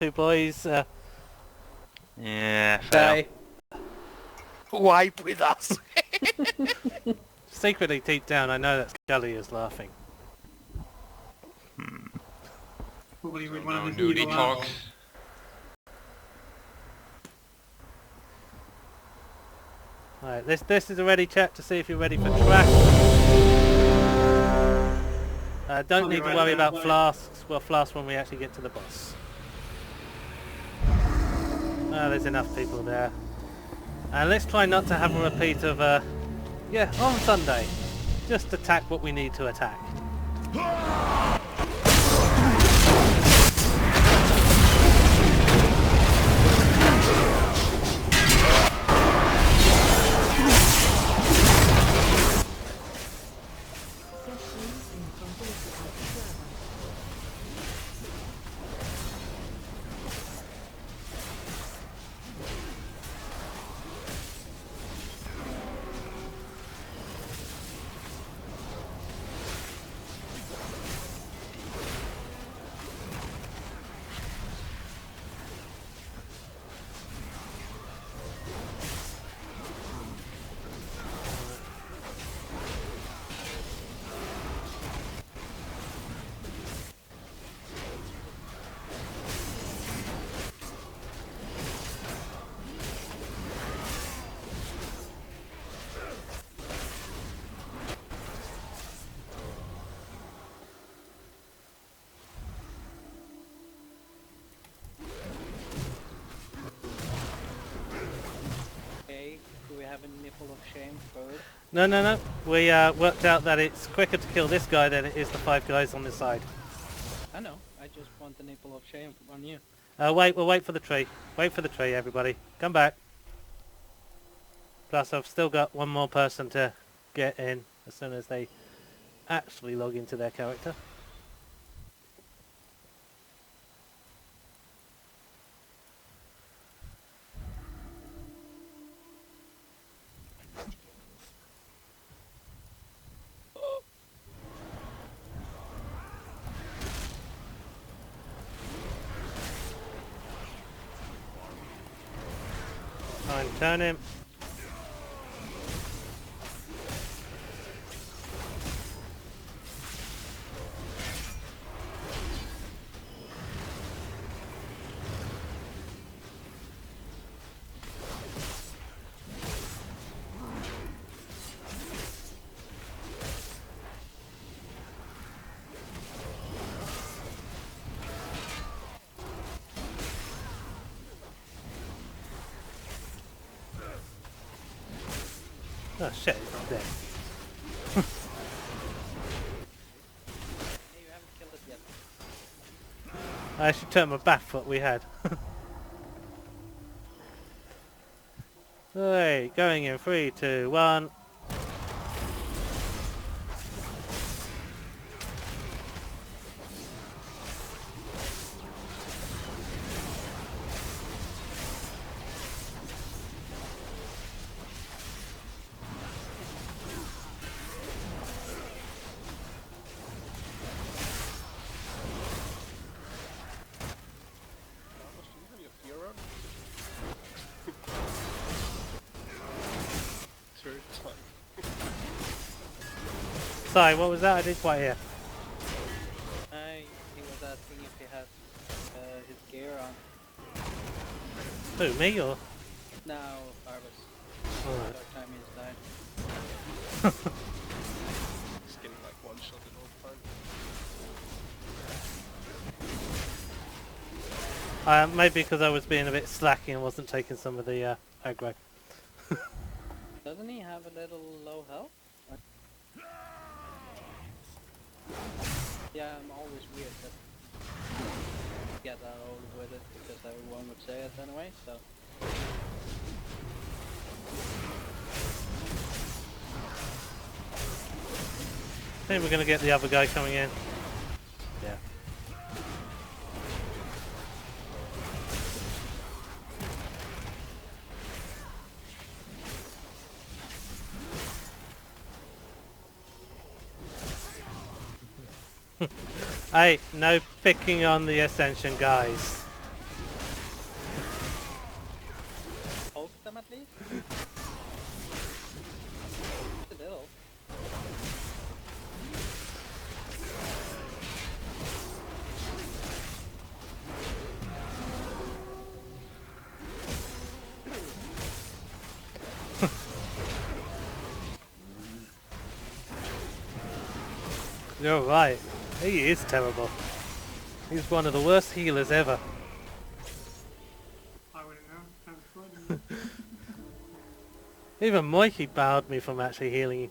Two boys Yeah, fail. Die. Wipe with us. secretly deep down I know that Scully is laughing. Probably with So one no of the nudie evil talk. assholes. Alright, this is a ready chat to see if you're ready for track. Don't I'll be need to right worry there. about flasks. Well, flasks when we actually get to the boss. There's enough people there. And let's try not to have a repeat of, yeah, on Sunday. Just attack what we need to attack. Okay, do we have a nipple of shame first? No. We worked out that it's quicker to kill this guy than it is the 5 guys on this side. I know, I just want the nipple of shame on you. Wait, we'll wait for the tree. Wait for the tree, everybody. Come back. Plus, I've still got one more person to get in as soon as they actually log into their character. Try and turn him. Oh shit, it's not dead. Hey, you haven't killed it yet. I actually turned my back foot we had. Hey, going in 3, 2, 1. Sorry, what was that? I didn't quite hear. He was asking if he has his gear on. Who, me or? Now, Harvest. Alright. Our time is died. He's getting like one shot in all the time. Maybe because I was being a bit slacky and wasn't taking some of the aggro. Doesn't he have a little low health? Yeah, I'm always weird that get that old with it because everyone would say it anyway, so. I think we're going to get the other guy coming in. Yeah. Hey, no picking on the Ascension guys. Still. You're right. He is terrible. He's one of the worst healers ever. I wouldn't know. Sounds fun. Even Mikey barred me from actually healing.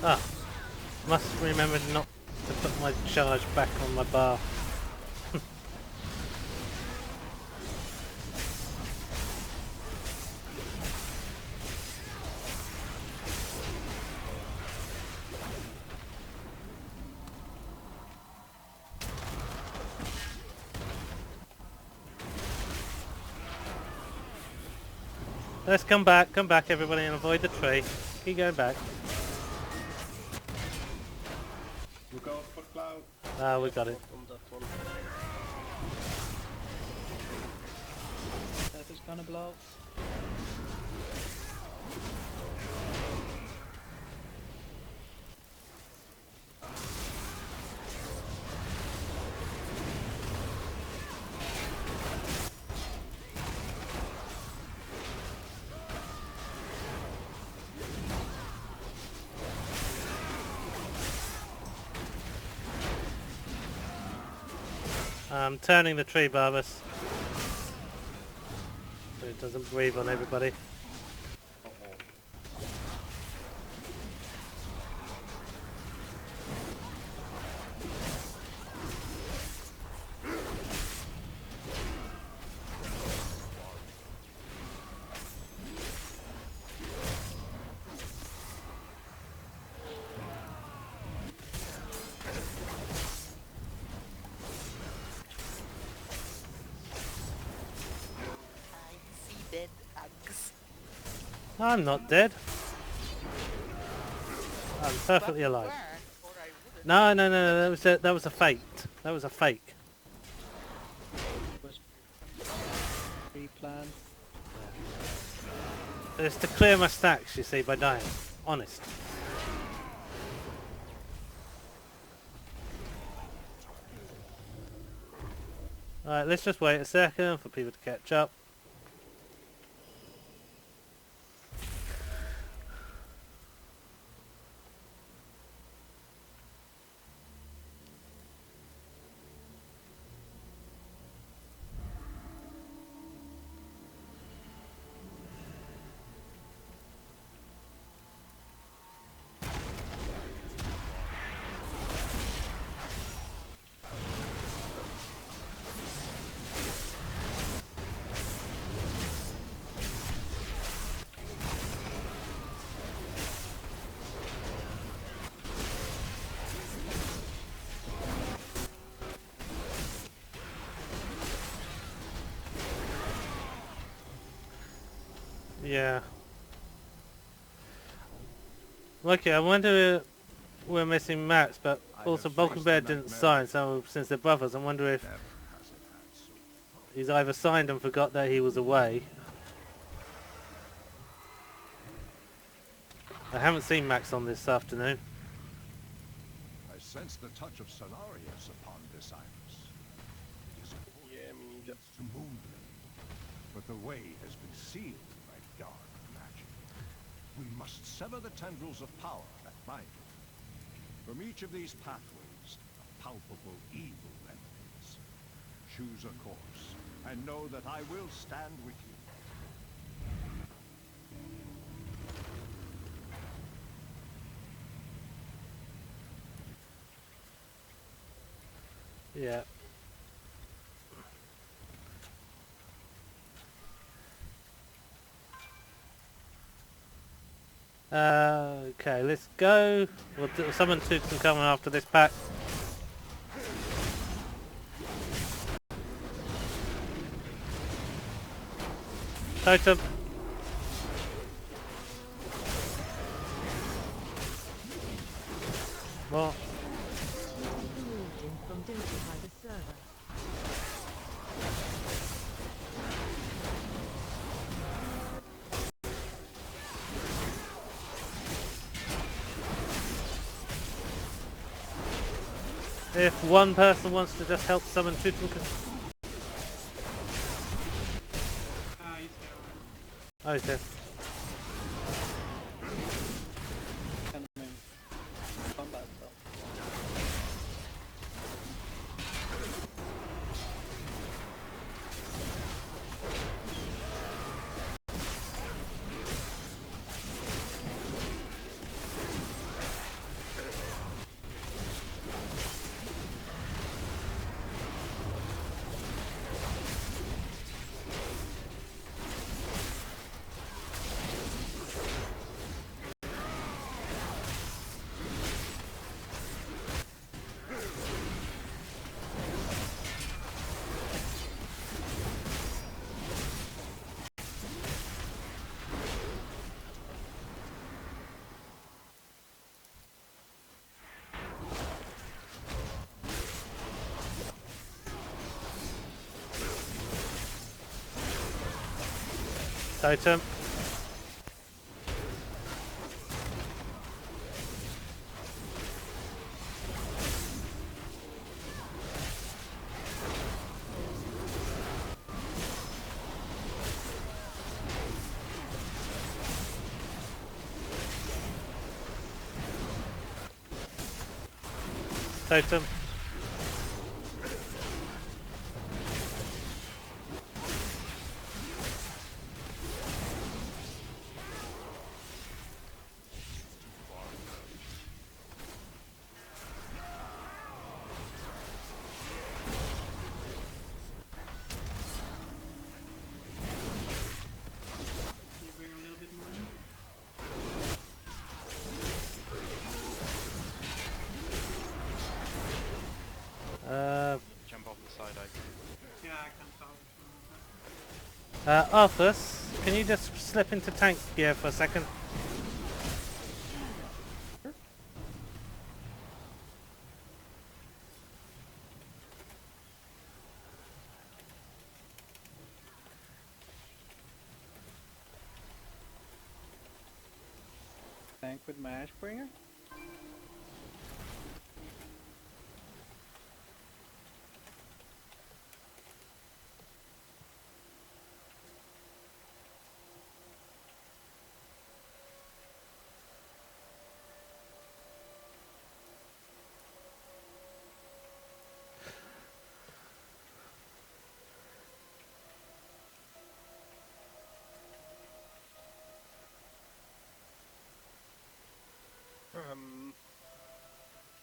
Ah, must remember not to put my charge back on my bar. Let's come back everybody, and avoid the tree. Keep going back. Look out for cloud. Ah, we got it. On that one. That is gonna blow. I'm turning the tree, Barbas. So it doesn't breathe on everybody. I'm not dead. I'm perfectly alive. No, no, no, no, that was a fake. That was a fake. Was pre-planned. It's to clear my stacks, you see, by dying. Honest. Alright, let's just wait a second for people to catch up. Yeah. Okay, I wonder if we're missing Max, but also Vulcan Bear didn't sign, so since they're brothers, I wonder if he's either signed and forgot that he was away. I haven't seen Max on this afternoon. I sense the touch of Solarius upon this iris. It is Yeah, me neither. to Moonblade, but the way has been sealed by dark magic. We must sever the tendrils of power that bind it. From each of these pathways, a palpable evil emanates. Choose a course, and know that I will stand with you. Yeah. Okay, let's go. Someone two can come after this pack. Totem. More. From data by the server. If one person wants to just help summon two can... He's there. Oh, okay. Kan de combat stuff. Totem. Totem. Can you bring a little bit more in? Jump off the side, Yeah, I can solve it. Arthas, can you just slip into tank gear for a second? Tank with my Ashbringer.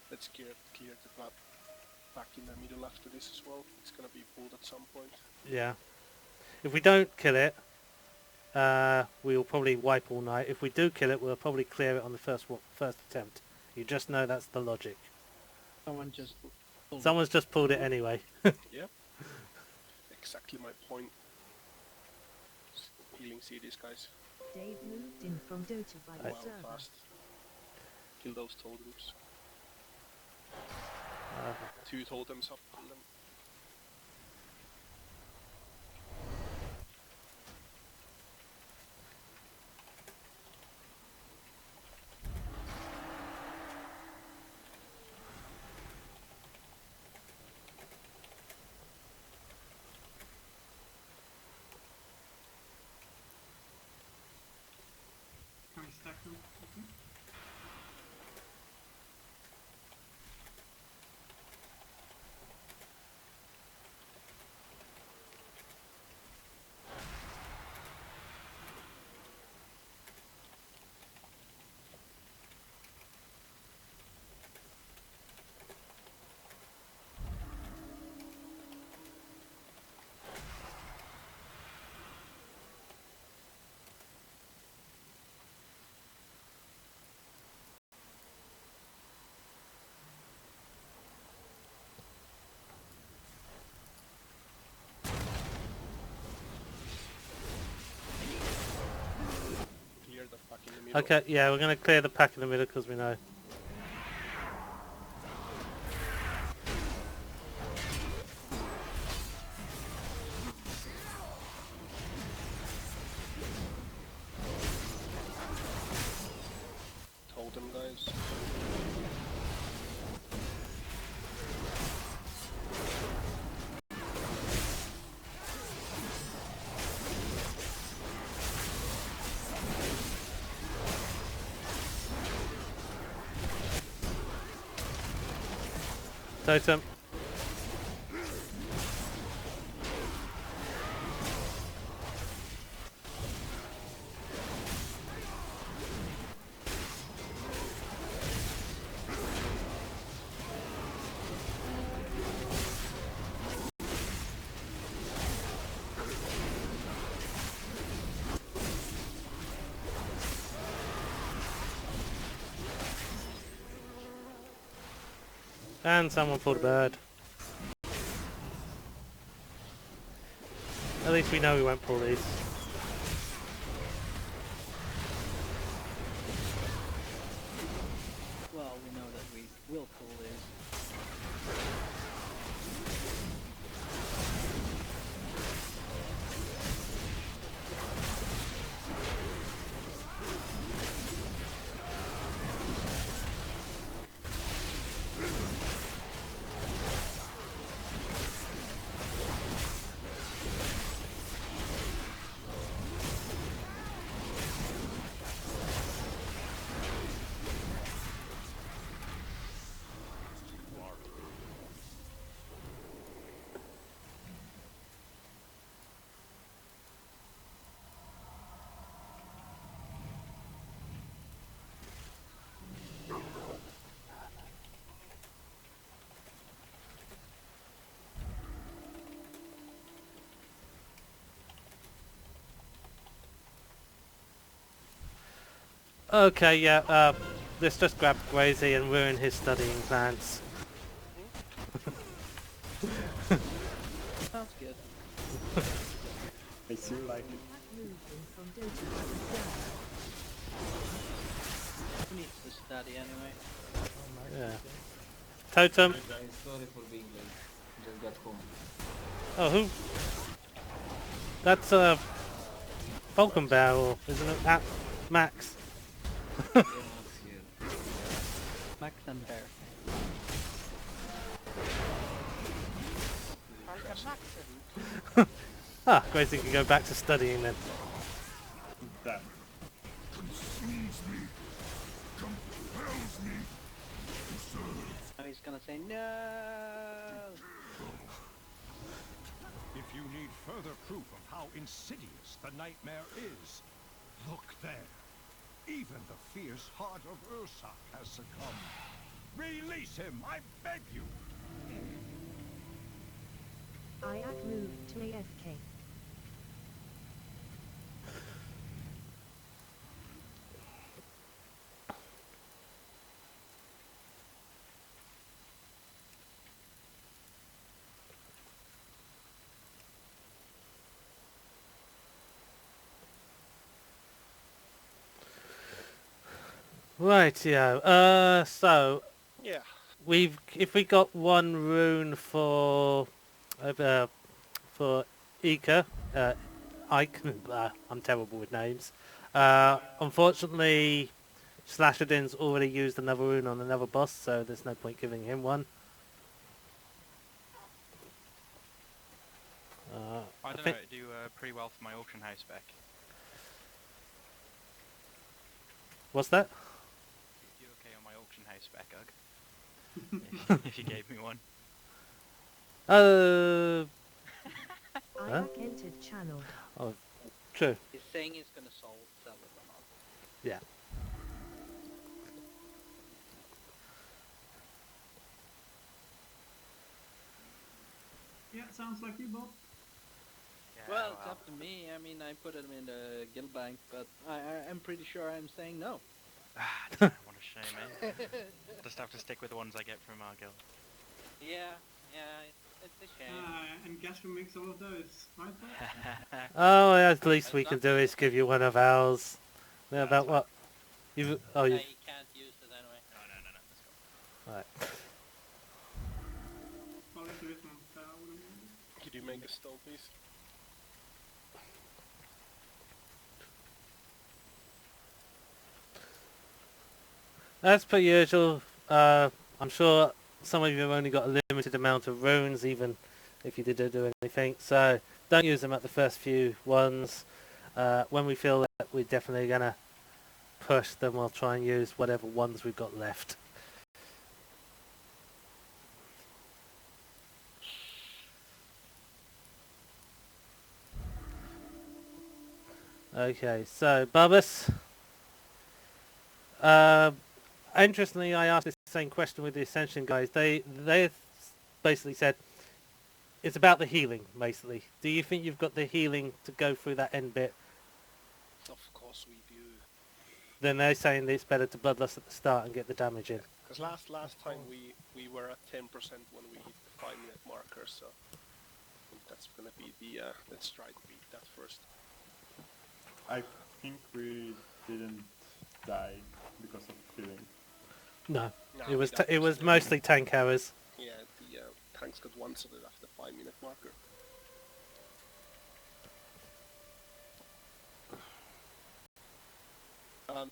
Let's clear the back in the middle after this as well. It's gonna be pulled at some point. Yeah. If we don't kill it, we'll probably wipe all night. If we do kill it, we'll probably clear it on the first attempt. You just know that's the logic. Someone just pulled Someone's just pulled it anyway. Yep. Exactly my point. Healing CDs, guys. Dave moved in from Dota by the Wow, server. fast. Kill those totems. 2 totems up on them. Okay. Clear the pack in the middle. Okay, yeah, we're gonna clear the pack in the middle because we know. Totem, guys. Totem. And someone pulled a bird. At least we know we won't pull these. Well, we know that we will pull this. Okay, yeah, let's just grab Grazy and ruin his studying plans. Sounds good. I seem like it. Pack moved in from Dota by the server. Who needs to study anyway? Yeah. Totem. Guys, sorry for being late. Just got home. Oh, who? That's Falcon Barrel, isn't it? That Max. Yeah, Max here. Max and Bear. Ah, Gracie can go back to studying then. That. Now he's gonna say no. If you need further proof of how insidious the nightmare is, look there. Even the fierce heart of Ursak has succumbed. Release him, I beg you! Ayak moved to AFK. Right, yeah. So Yeah. if we got one rune for Ika, Ike. I'm terrible with names. Unfortunately, Slasherdin's already used another rune on another boss, so there's no point giving him one. I don't know, think it do pretty well for my auction house spec. What's that? You okay on my auction house spec, Ugg? if you gave me one. Huh? Iac entered channel. Oh, true. He's saying he's gonna sell it or not. Yeah. Yeah, sounds like you, Bob. Yeah, Well, it's up to me. I mean, I put him in the guild bank, but I'm pretty sure I'm saying no. What a shame, eh? Just have to stick with the ones I get from our guild. Yeah, it's a shame. And guess who makes all of those, right, Bob? Oh, at least we can do is give you one of ours. Yeah, about what? You? Oh, Yeah, you. you can't use it anyway. No, let's go. Right. Well, if there is one, I wouldn't mind it. Could you make a stone, please? As per usual, I'm sure some of you have only got a limited amount of runes, even if you did do anything. So don't use them at the first few ones. When we feel that we're definitely gonna push, then we'll try and use whatever ones we've got left. Okay, so Bubus. Interestingly, I asked this same question with the Ascension guys. They basically said it's about the healing. Basically, do you think you've got the healing to go through that end bit? Of course we do. Then they're saying that it's better to bloodlust at the start and get the damage in. Because last time we were at 10% when we hit the 5-minute marker, so I think that's gonna be the let's try to beat that first. I think we didn't die because of killing. No, No, it was that it was mostly tank errors. Yeah, the tanks got one-shotted after the 5-minute marker.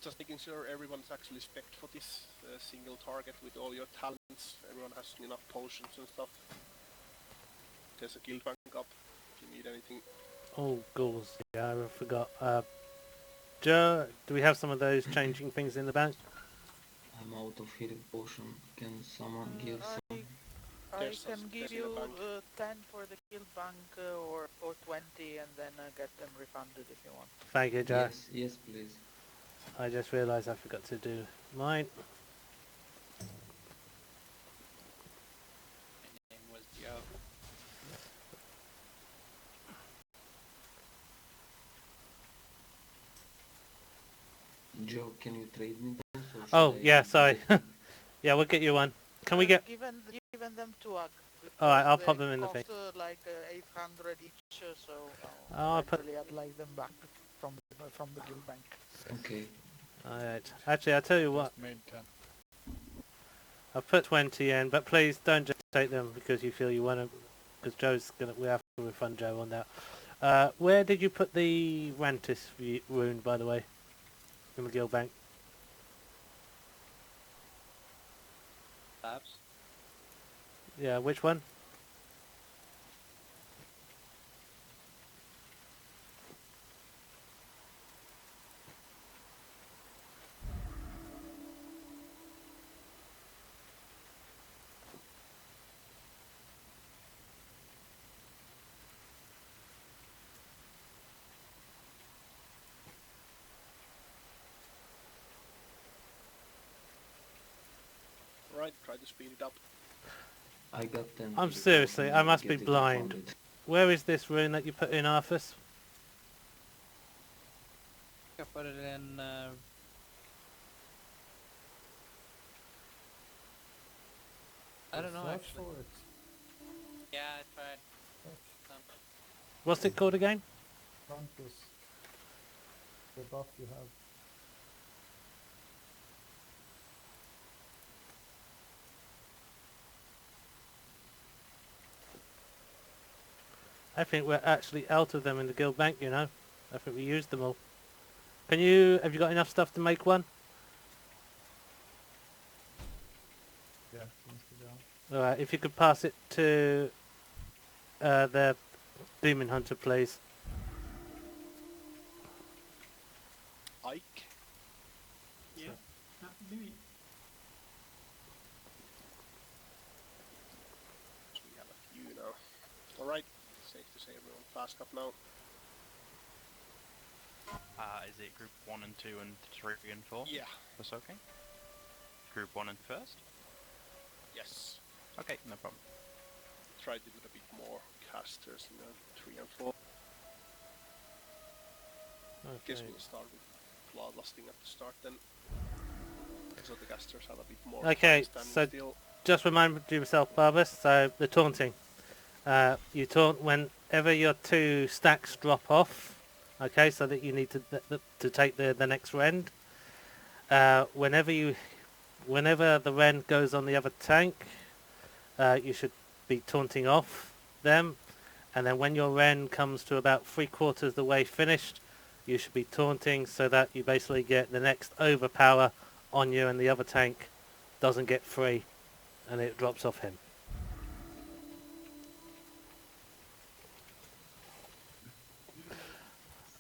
Just making sure everyone's actually spec'd for this single target with all your talents. Everyone has enough potions and stuff. There's a guild bank up if you need anything. Oh, ghouls. Yeah, I forgot. Joe, do we have some of those changing things in the bank? I'm out of healing potion. Can someone give some? I There's can some- give there's in the you bank. 10 for the guild bank or 20 and then get them refunded if you want. Thank you, Joe. Yes, please. I just realised I forgot to do mine. My name was Joe. Joe, can you trade me those? Or Oh, should I yeah, sorry. get them? Yeah, we'll get you one. Can we get... Given them to Ag. Alright, I'll They pop them in the cost, thing. like 800 each, so I'll put... eventually I'd like them back from the guild bank. Okay. Alright. Actually, I'll tell you what. Made 10. I'll put 20 in, but please don't just take them because you feel you want to... Because Joe's gonna... We have to refund Joe on that. Where did you put the Rantis rune, by the way? In the guild bank? Labs. Yeah, which one? Right, try to speed it up. I got them. I'm seriously, I must be Get it blind. refunded. Where is this rune that you put in, Arthas? I put it in. I don't know actually. Yeah, I tried. What's it called again? The buff you have. I think we're actually out of them in the guild bank, you know. I think we used them all. Can you... Have you got enough stuff to make one? Yeah, seems to be on. Alright, if you could pass it to the Demon Hunter, please. Ike? Maybe. So we have a few now. Alright, safe to say everyone fast up now. Is it group 1 and 2 and 3 and 4? Yeah. That's okay. Group 1 and first? Yes. Okay, no problem. Try to do a bit more casters in the 3 and 4. Okay. Guess we'll start with bloodlusting at the start then. So the casters have a bit more Okay, time standing so still. just remind yourself, Barbus, so the taunting. You taunt whenever your 2 stacks drop off, okay, so that you need to take the next rend. Whenever the rend goes on the other tank, you should be taunting off them, and then when your rend comes to about 3/4 the way finished, you should be taunting so that you basically get the next overpower on you and the other tank doesn't get free and it drops off him.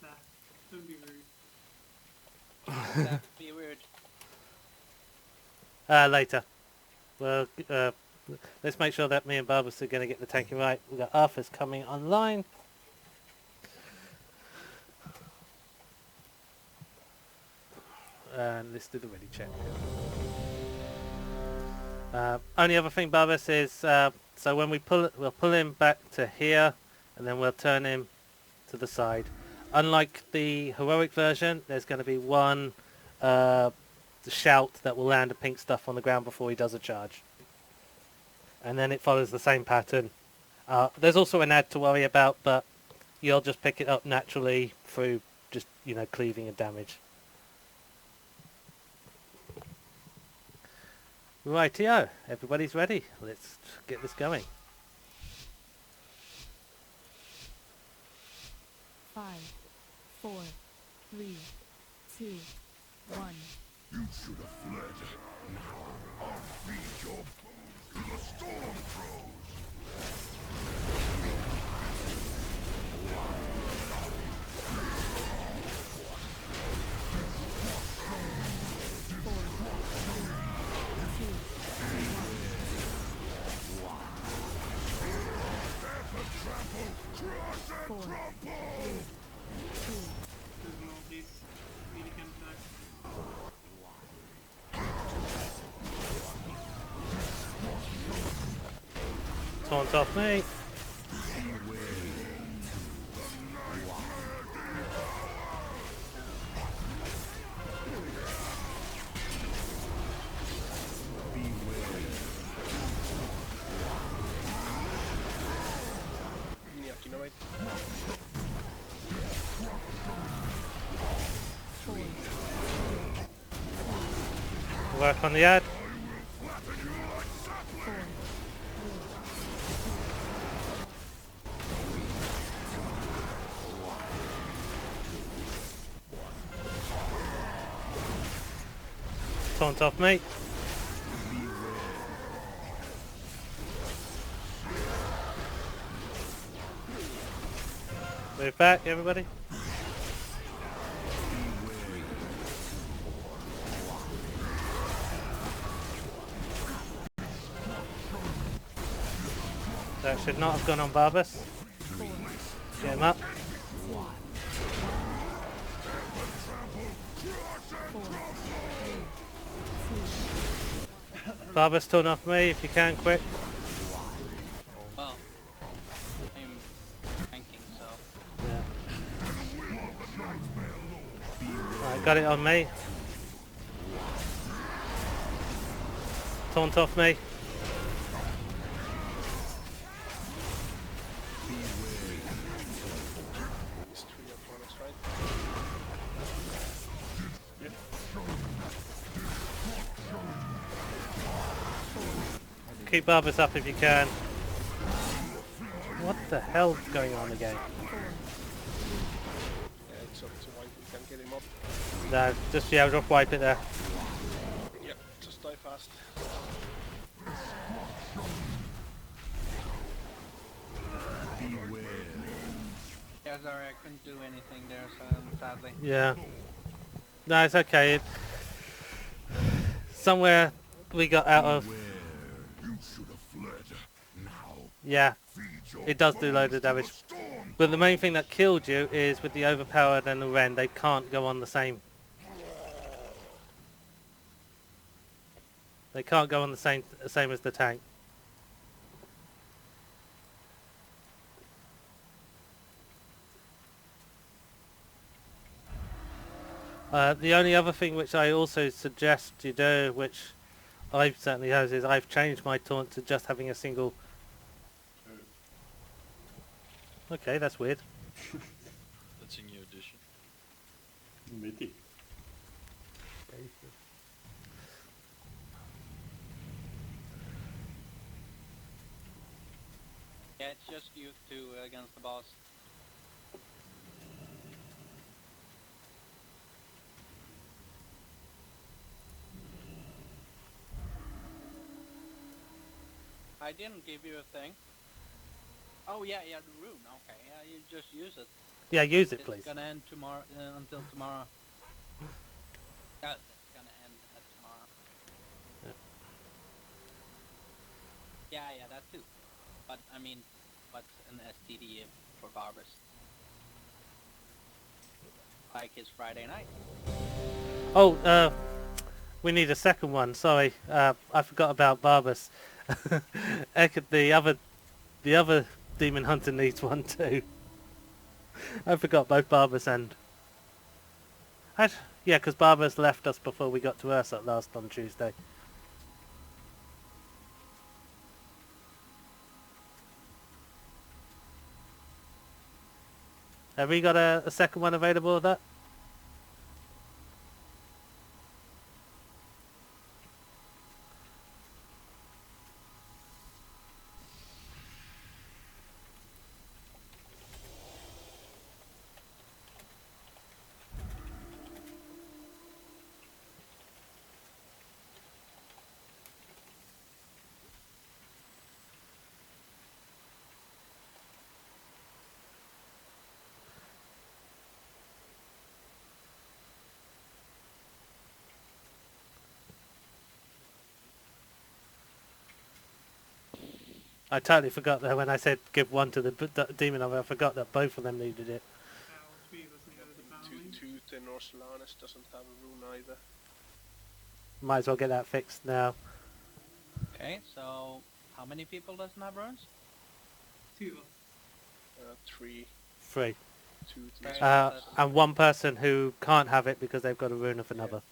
Sad. Don't be rude. That'd be weird. Later. Well, let's make sure that me and Barbus are going to get the tanking right. We've got Arthur's coming online. And let's do the ready check. Only other thing, Barbus, is so when we'll pull him back to here, and then we'll turn him to the side. Unlike the heroic version, there's going to be one shout that will land a pink stuff on the ground before he does a charge, and then it follows the same pattern. There's also an ad to worry about, but you'll just pick it up naturally through just cleaving and damage. Rightio, everybody's ready. Let's get this going. 5, 4, 3, 2, 1. You should have fled. Now I'll feed your bones to the storm crows. Taunt off me. Work on the ad. Taunt off me. Move back, everybody. That should not have gone on Barbus. Get him up. Barbus, turn off me if you can, quick. Well, I'm tanking, so... Yeah. Right, got it on me. Taunt off me. Keep Barbus up if you can. What the hell's going on again? Yeah, it's up to wipe, we can get him up. No, just just wipe it there. Yep, just die fast. Yeah, sorry, I couldn't do anything there, so sadly. Yeah. No, it's okay. somewhere we got out of. You should have fled. Now, Yeah, it does do loads of damage. But the main thing that killed you is with the overpowered and the Ren, they can't go on the same. They can't go on the same as the tank. The only other thing which I also suggest you do, which I certainly have, is I've changed my taunt to just having a single. Okay, that's weird. That's a new addition. Mythic. Yeah, it's just you two against the boss. I didn't give you a thing. Oh yeah, the rune. Okay, yeah, you just use it. Yeah, use it, please. It's gonna end tomorrow until tomorrow. Yeah, it's gonna end at tomorrow. Yeah, that too. But I mean, what's an STD for barbers? Like his Friday night. Oh, we need a second one. Sorry, I forgot about Barbas. The other demon hunter needs one too. I forgot both Barbas and. Yeah, because Barbas left us before we got to Ursa last on Tuesday. Have we got a second one available of that? I totally forgot that when I said give one to the demon of it, I forgot that both of them needed it. Tooth and Orsolanus doesn't have a rune either. Might as well get that fixed now. Okay, so how many people doesn't have runes? 2. 3. 3. 2. And one person who can't have it because they've got a rune of another.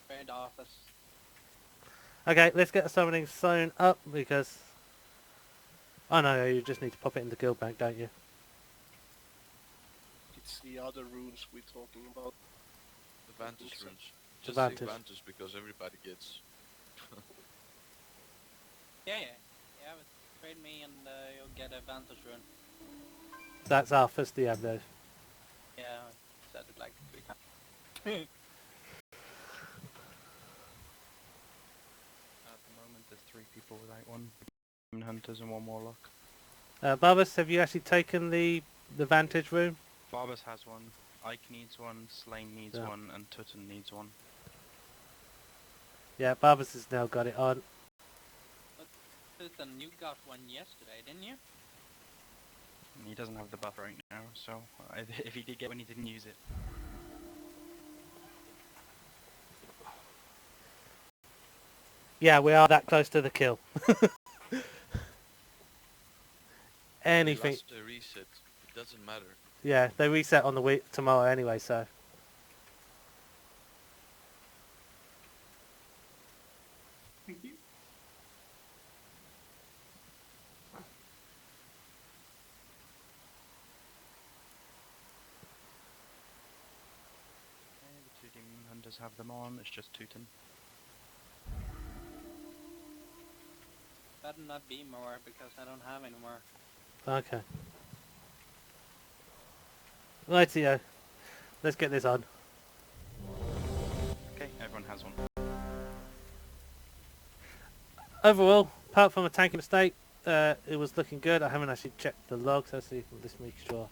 Trade office. Okay, let's get the summoning zone up because... Oh no, you just need to pop it in the guild bank, don't you? It's the other runes we're talking about. The Vantage runes. Just Vantage. say Vantage because everybody gets. Yeah, but trade me and you'll get a Vantage rune. That's our first DM though. Yeah, I said it like 3 times. At the moment, there's 3 people without one. Demon hunters and 1 warlock. Barbas, have you actually taken the Vantage rune? Barbas has one. Ike needs one. Slane needs one, and Tutton needs one. Yeah, Barbas has now got it on. But Tutton, you got one yesterday, didn't you? He doesn't have the buff right now, so if he did get one, he didn't use it. Yeah, we are that close to the kill. Anything. They lost a reset. It doesn't matter. Yeah, they reset on the week tomorrow anyway, so. Thank you. The 2 demon hunters have them on. It's just Tutton. Better not be more because I don't have any more. Okay. Rightio. Let's get this on. Okay, everyone has one. Overall, apart from a tanking mistake, it was looking good. I haven't actually checked the logs. Let's see. Let's make sure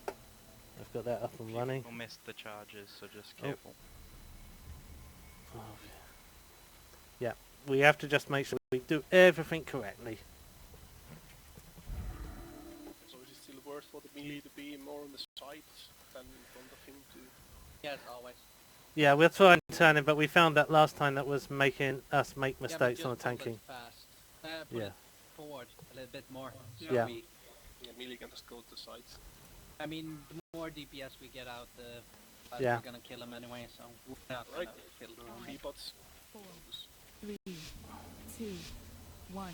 I've got that up and running. People missed the charges, so just careful. Oh. We have to just make sure we do everything correctly. So is it still worth for the melee to be more on the sides than in front of him to... Yes, always. Yeah, we'll try and turn him, but we found that last time that was making us make Yeah, but mistakes just on the pull it tanking. fast. Put Yeah. it forward a little bit more. So Yeah. we, Yeah, melee can just go to the sides. I mean, the more DPS we get out, the faster Yeah. we're gonna kill him anyway. So we're not Right. gonna kill the room. P-bots. 4, 3, 2, 1.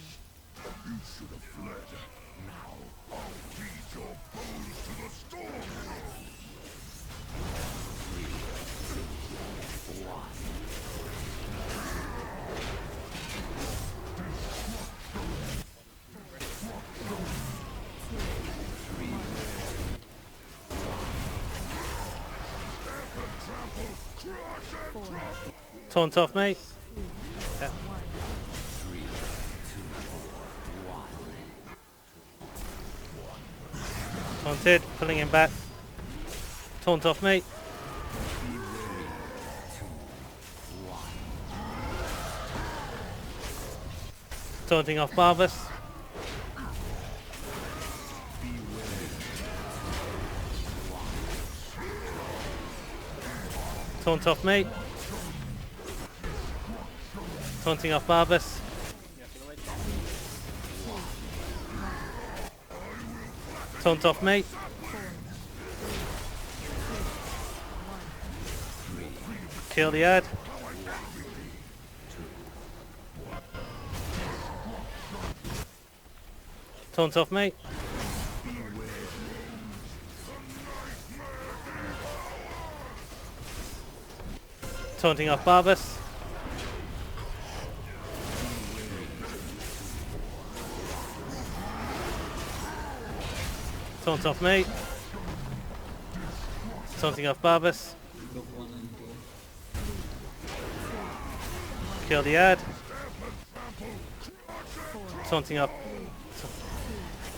Taunt off, mate. Yeah. Taunted, pulling him back. Taunt off, mate. Taunting off Barbus. Taunt off, mate. Taunting off Barbus. Taunt off, mate. Kill the ad. Taunt off, mate. Taunting off Barbus. Taunt off, mate. Taunting off Barbus. Group 1 and 2. Kill the ad. Taunting off.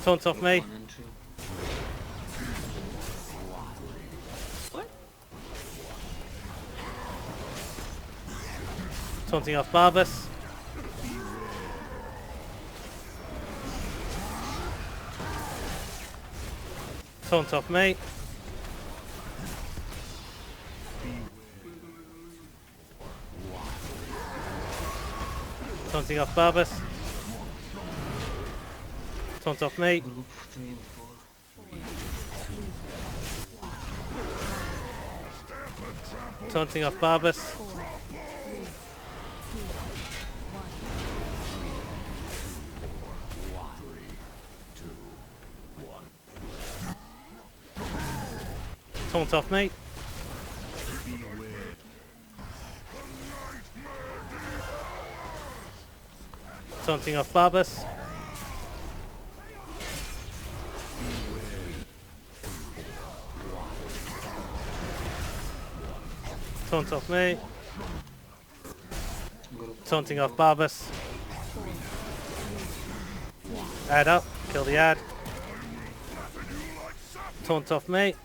Taunt off me. 1 and 2. Taunting off Barbus. Taunt off me. Taunting off Barbus. Taunt off me. Group 3 and 4. Taunting off Barbus. Taunt off me. Taunting off Barbus. Taunt off me. Taunting off Barbus. Add up. Kill the ad. Taunt off me.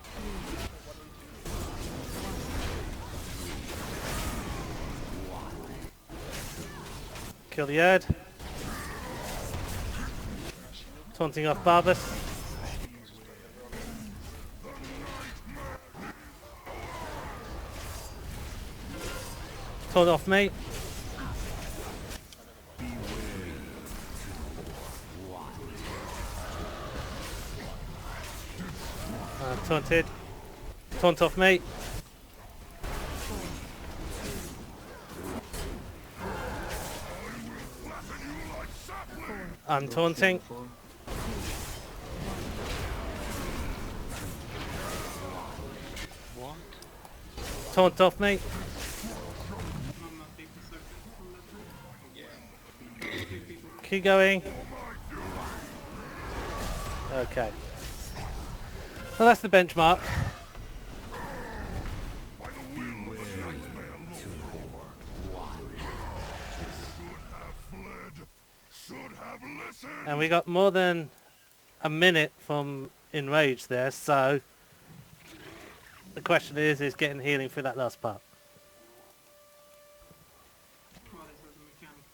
Kill the ad. Taunting off Barbus. Taunt off me. Taunted. Taunt off me. I'm taunting. What? Taunt off me. Keep going. Okay. Well, that's the benchmark. And we got more than a minute from Enrage there, so the question is getting healing through that last part. Well, this is a mechanical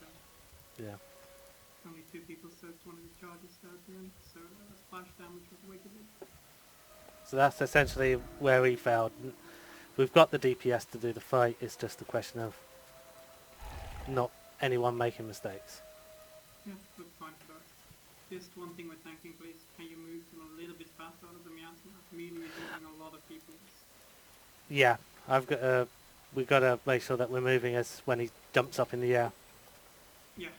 that's essentially where he failed. We've got the DPS to do the fight, it's just a question of not anyone making mistakes. Yeah, look fine for that. Just one thing with tanking, please. Can you move them a little bit faster out of the miasma? Really moving a lot of people. Yeah, we've got to make sure that we're moving as when he jumps up in the air. Yeah.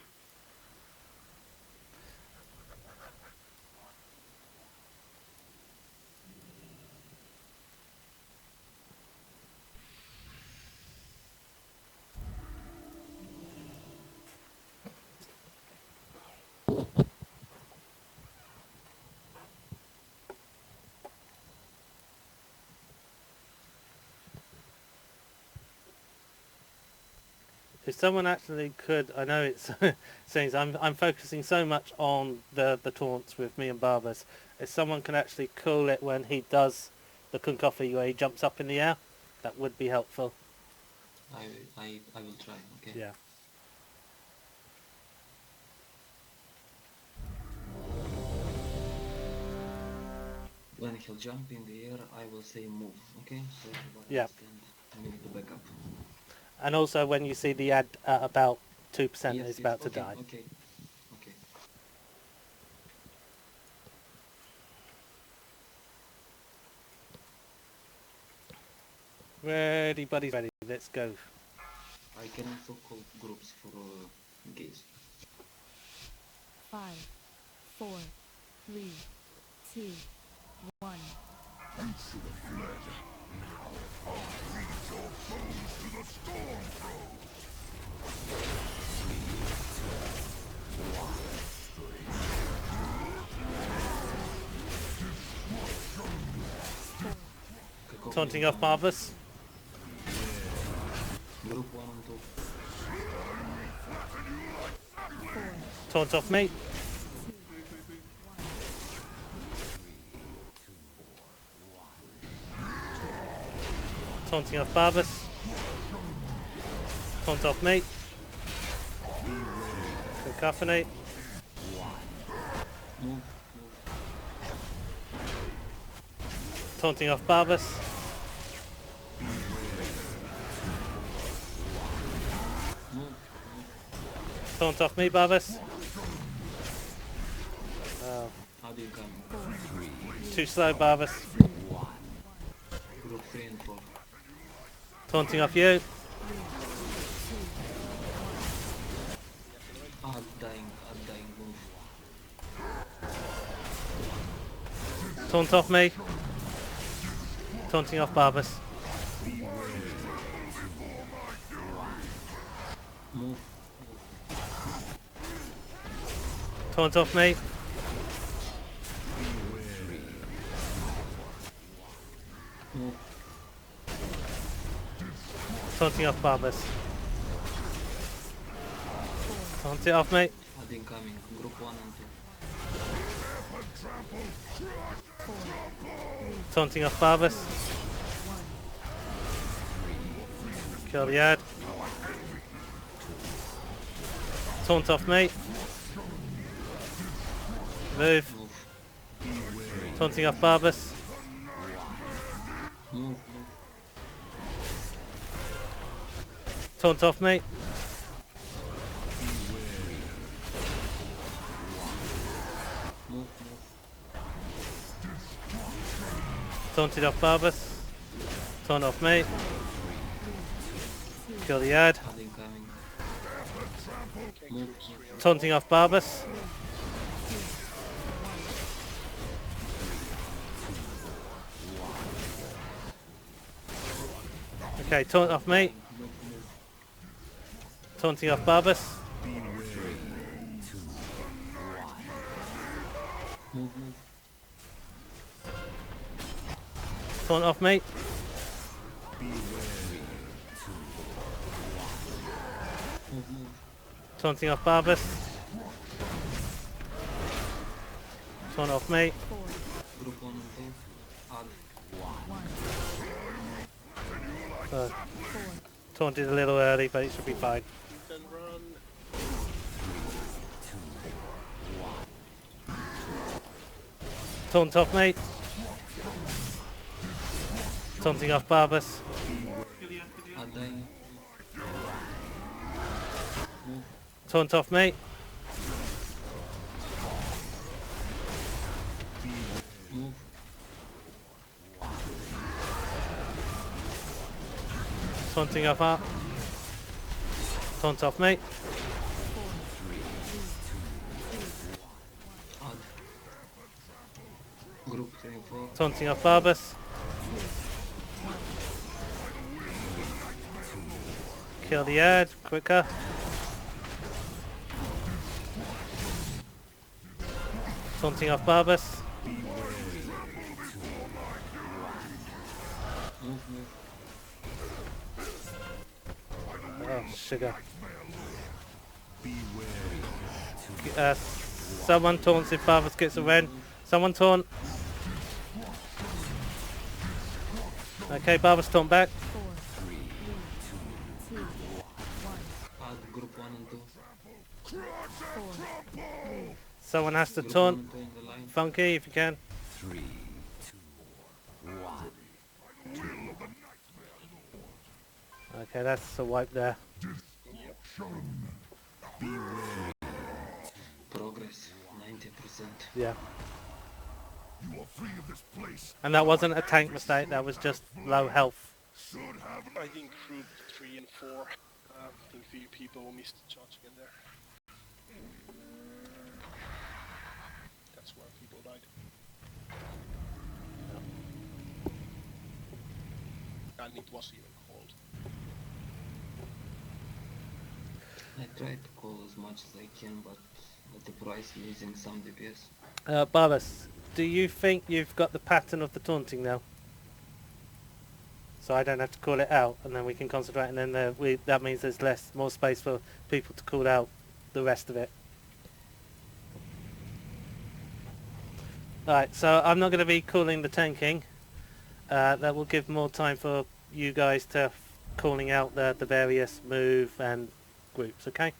If someone actually could, I know it's saying I'm focusing so much on the taunts with me and Barbas. If someone can actually call it when he does the kunkofi where he jumps up in the air, that would be helpful. I will try, okay? Yeah. When he'll jump in the air, I will say move, okay? So everybody Yeah. understand. We need to back up. And also when you see the ad at about 2% Yes, is yes, about to okay, die. Okay, okay. Ready, buddies, ready. Let's go. I can also call groups for gaze. 5, 4, 3, 2, 1. Taunting off Marvis. Group 1 and 2. Taunt off me. Taunting off Barbas. Taunt off me. Cacophony. Move. Taunting off Barbas. Taunt off me, Barbas. Oh. How do you come? Too slow, Barbas. Group 3 and 4. Taunting off you. Dying, move. Taunt off me. Taunting off Barbas. Move. Taunt off me. Move. Taunting off Barbas. Taunt it off me. Incoming. Group 1 and 2. Taunting off Barbas. Kill the ad. Taunt off me. Move. Taunting off Barbas. Move. Taunt off me. Taunted off Barbas. Taunt off me. Kill the ad. Taunting off Barbas. Okay, taunt off me. Taunting off Barbas. Taunt off me. Taunting off Barbas. Taunt off me. Taunted a little early, but it should be fine. Then run. Taunt off me. Taunting off Barbas. Kill the after the I other. die. Move. Taunt off me. Move. Taunting off Art. Taunt off me. Add. Group 3 and 4. Taunting off Barbas. Kill the ad, quicker. Taunting off Barbas. Move, move. Oh, sugar. Someone taunts if Barbas gets a red. Someone taunt. Okay, Barbas taunt back. 4, 3, 2, 1. Add group 1 and 2. 4, 3, Someone has to Group 1 taunt. and 2 in the line. Funky, if you can. Okay, that's a wipe there. Progress 90%. Yeah. And that wasn't a tank mistake, that was just low health. I think group 3 and 4. I think few people missed the charge again there. That's where people died. And it was even cold. I tried to call as much as I can, but at the price losing some DPS. Barbas, do you think you've got the pattern of the taunting now? So I don't have to call it out, and then we can concentrate, and then that means there's more space for people to call out the rest of it. Alright, so I'm not going to be calling the tanking. That will give more time for you guys to calling out the various move and groups, okay?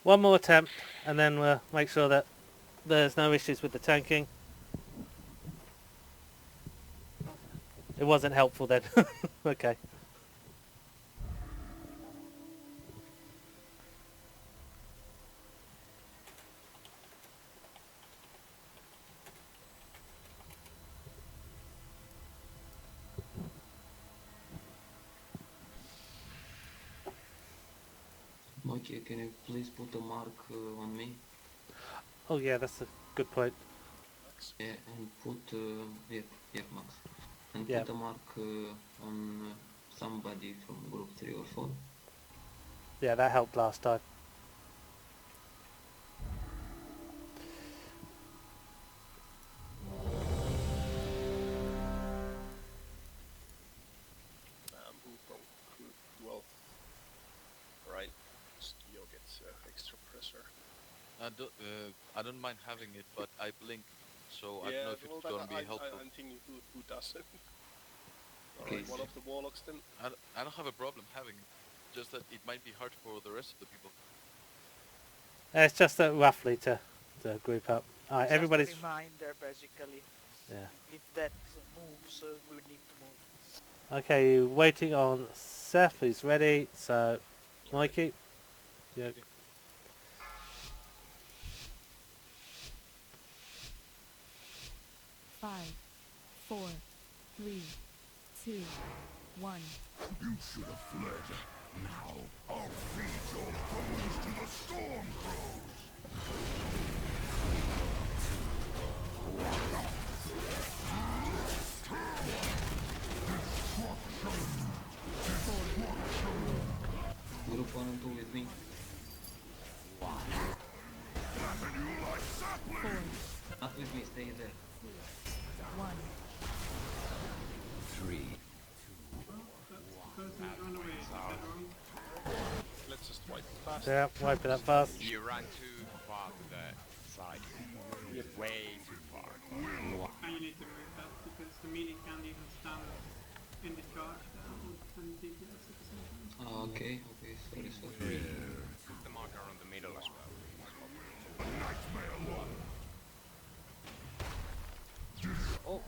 One more attempt, and then we'll make sure that there's no issues with the tanking. It wasn't helpful then. Okay. Mikey, can you please put a mark on me? Oh yeah, that's a good point. Yeah, and put, yeah, Max. And Yeah. put a mark on somebody from group 3 or 4. Yeah, that helped last time. Who from group 12? Right. Steel gets extra pressure. I don't mind having it, but I blink, so I don't know if it's well, gonna be helpful. I'm thinking who doesn't. Okay, Alright, one of the warlocks then. I don't have a problem having it, just that it might be hard for the rest of the people. It's just roughly to group up. Alright, everybody's... Just a reminder, basically. Yeah. If that moves, we need to move. Okay, waiting on Seth, who's ready. So, Mikey. Yeah. Five, 4, 3, 2, 1. You should have fled. Now I'll feed your bones to the storm crows. Group 1 and 2 with me. 4, Not with me, stay there. 1. Person run away. Is that wrong? Let's just wipe it fast. Yeah, wipe it up fast. You ran too far to the side. Way too far. Okay, sorry. Put the marker on the middle as well. Oh,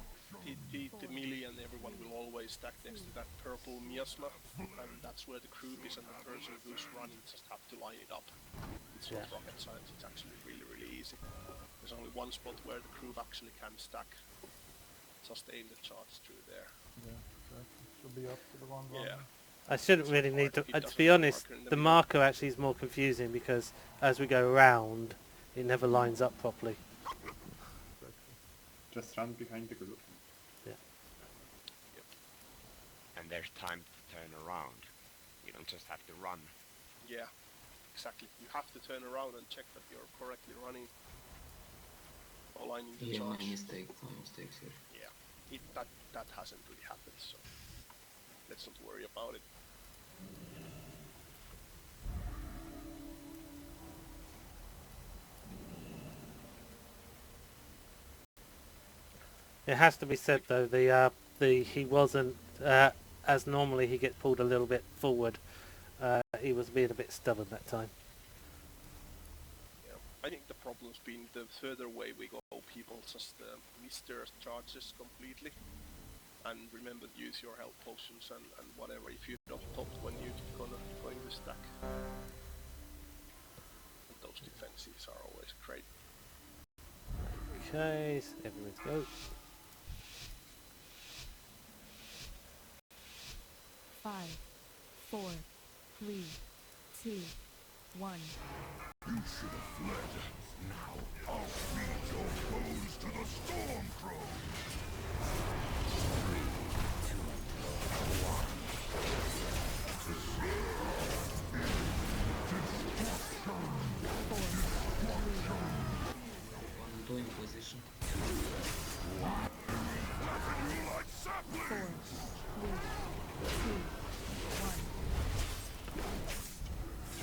the melee and everyone will always stack next to that purple miasma, and that's where the group is, and the person who's running just have to line it up. It's not rocket science, it's actually really easy. There's only one spot where the group actually can stack. Just aim the charts through there. Yeah, exactly. Should be up to the one running. Yeah. I shouldn't really need to be honest, the marker actually is more confusing because as we go around, it never lines up properly. Just run behind the group. Yeah. Yep. And there's time to turn around. You don't just have to run. Yeah, exactly. You have to turn around and check that you're correctly running. Aligning the charge. My mistakes here. Yeah, that hasn't really happened, so let's not worry about it. It has to be said though, he wasn't as normally he gets pulled a little bit forward. He was being a bit stubborn that time. Yeah, I think the problem's been the further away we go, people just miss their charges completely. And remember to use your health potions and whatever if you don't top when you're going to stack. And those defenses are always great. Okay, so everyone's go. 5, 4, 3, 2, 1. You should have fled. Now I'll feed your bones to the storm crow. 3, 2, 1. One in position. 4,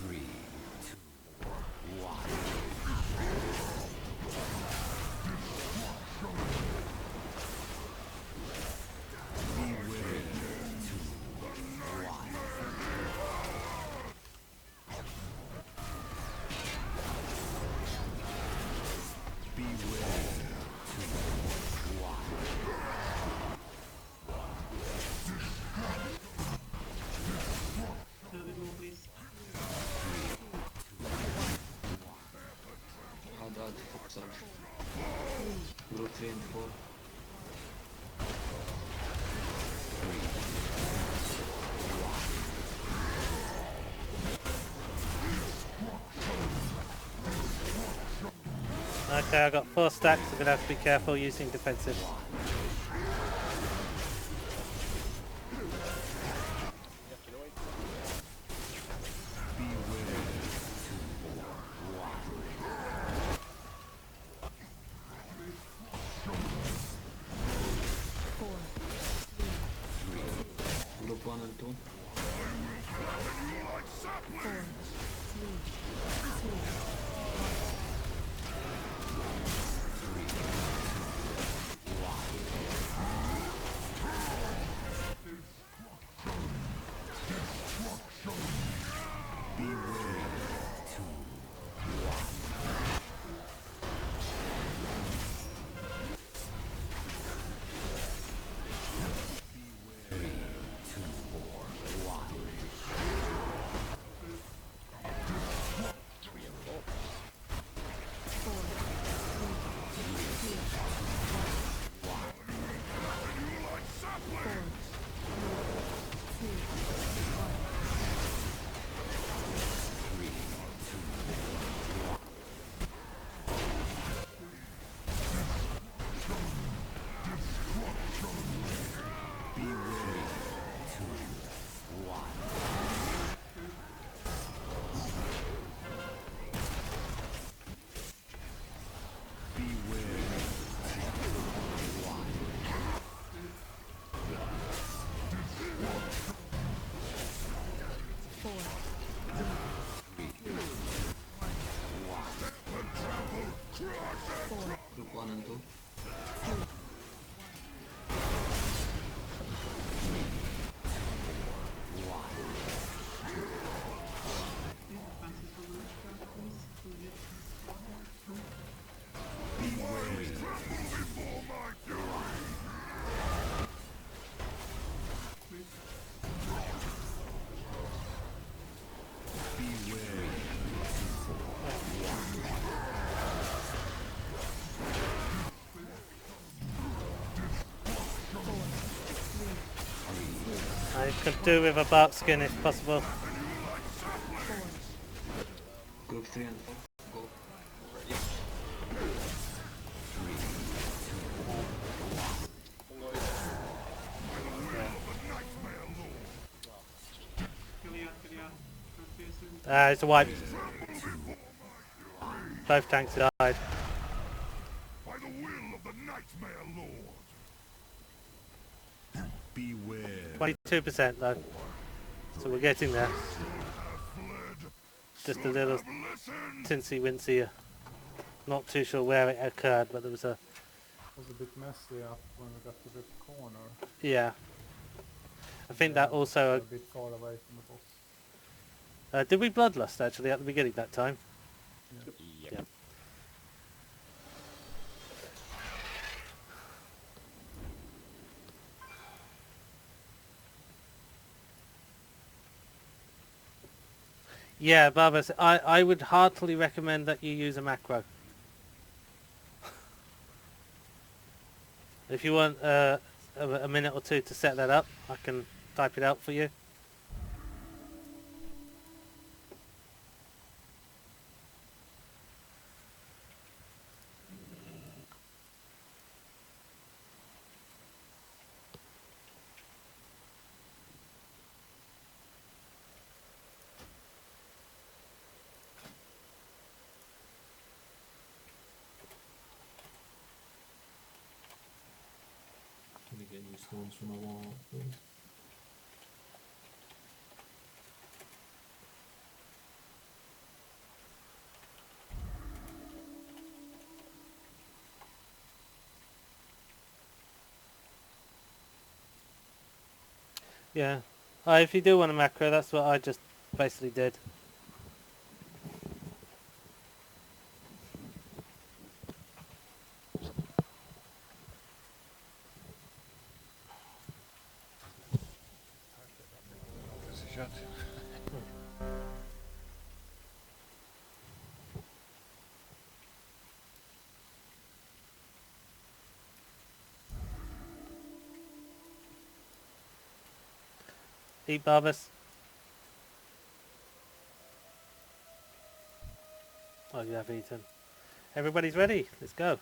3, 2, 1. 3, 2, 1. A little bit more, please. Add for charge. Group 3 and 4. Okay, I got 4 stacks, I'm going to have to be careful using defensive. Group 1 and 2. 4, 3, 2, 1 and 2. I could do with a bark skin if possible. Group 3 and 4, go. Ready? I'm going. It's a wipe. Both tanks died. By the will of the Nightmare Lord. Beware. 22% though. So we're getting there. Just a little tinsy wincy. Not too sure where it occurred, but there was a... It was a bit messy up when we got to the corner. Yeah. I think that also... A bit far away from the boss. did we bloodlust actually at the beginning that time? Yep. Yeah. Yeah, Barbara, I would heartily recommend that you use a macro. If you want a minute or two to set that up, I can type it out for you. Can we get new stones from a wall, please? Yeah. If you do want a macro, that's what I just basically did. Eat, Barbas. Oh, you have eaten. Everybody's ready. Let's go.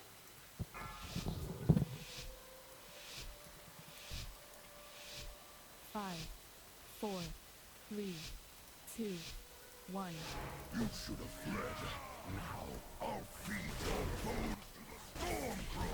Five, 4, 3, 2, 1. You should have fled. Now I'll feed your bones to the Stormcrow.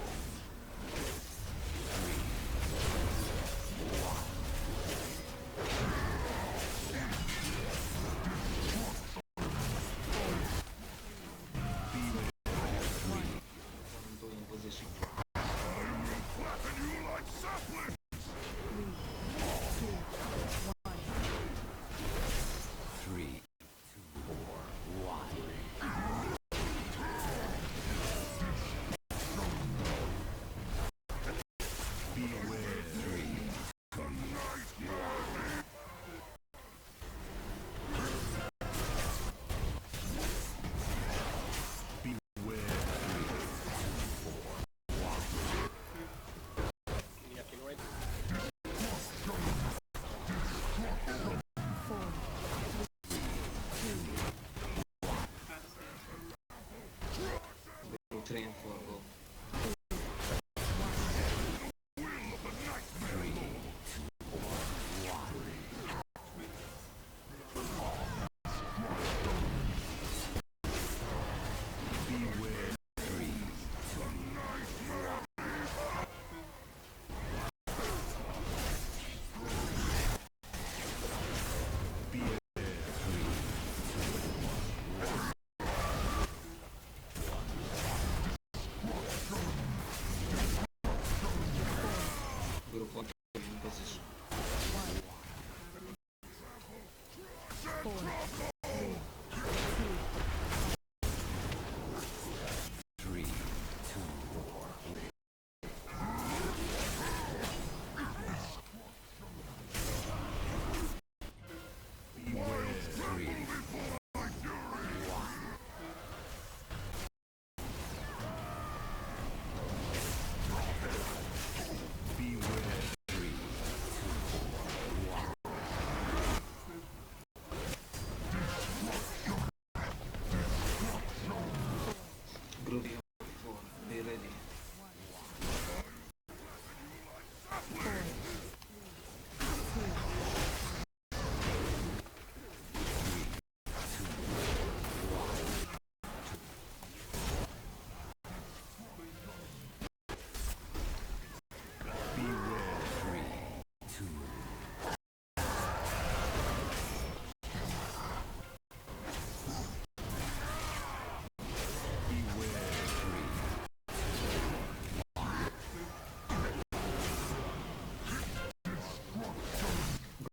Go 3 and 4, go.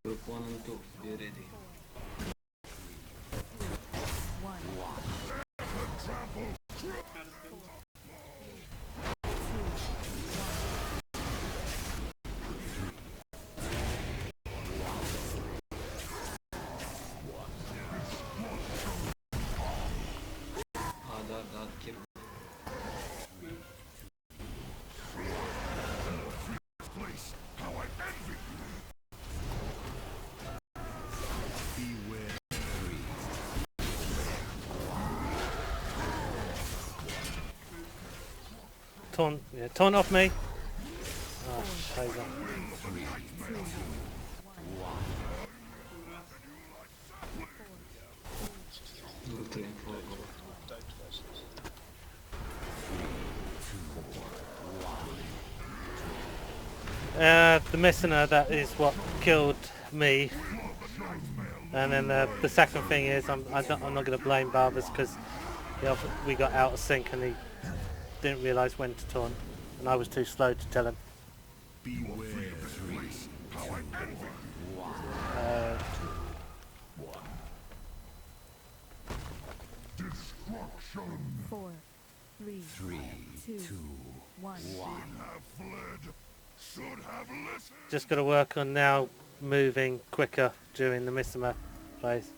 Group 1 and 2, be ready. 1. That keep. Taunt off me. Oh, scheiße. The messenger, that is what killed me. And then the second thing is, I'm not going to blame Barbers because we got out of sync and he didn't realise when to taunt, and I was too slow to tell him. Beware. 4, 3, 2, 1. Just got to work on now moving quicker during the Missima phase.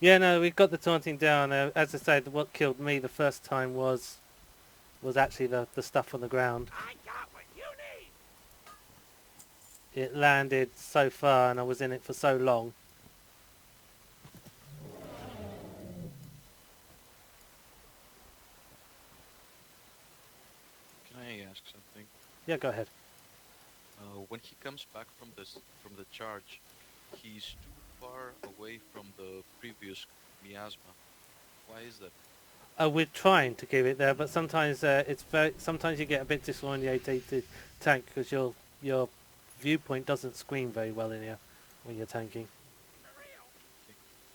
Yeah, no, we've got the taunting down. As I said, what killed me the first time was actually the stuff on the ground. I got what you need. It landed so far and I was in it for so long. Can I ask something? Yeah, go ahead. When he comes back from the charge, he's too far away from the previous miasma. Why is that? We're trying to keep it there, but sometimes sometimes you get a bit disorientated to tank because your viewpoint doesn't screen very well in here when you're tanking.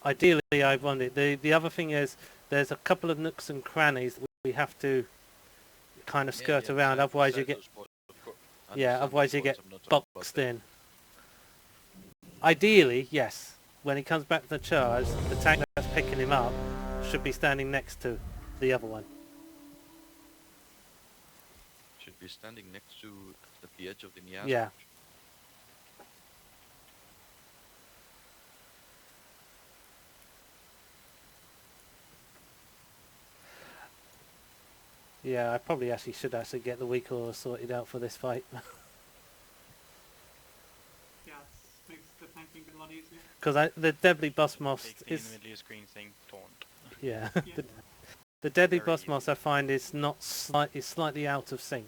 Ideally, I want it. The other thing is there's a couple of nooks and crannies that we have to kind of skirt around. Otherwise, you get otherwise you get boxed in. Ideally, yes. When he comes back to the charge, the tank that's picking him up should be standing next to the other one. Should be standing next to at the edge of the miasma. Yeah. Yeah, I probably should get the weak aura sorted out for this fight. Yeah, it makes the tanking a lot easier. Because the deadly boss moss Big thing is... in the middle of your screen saying taunt. Yeah. Yeah. The deadly Very boss easy. moss I find is is slightly out of sync.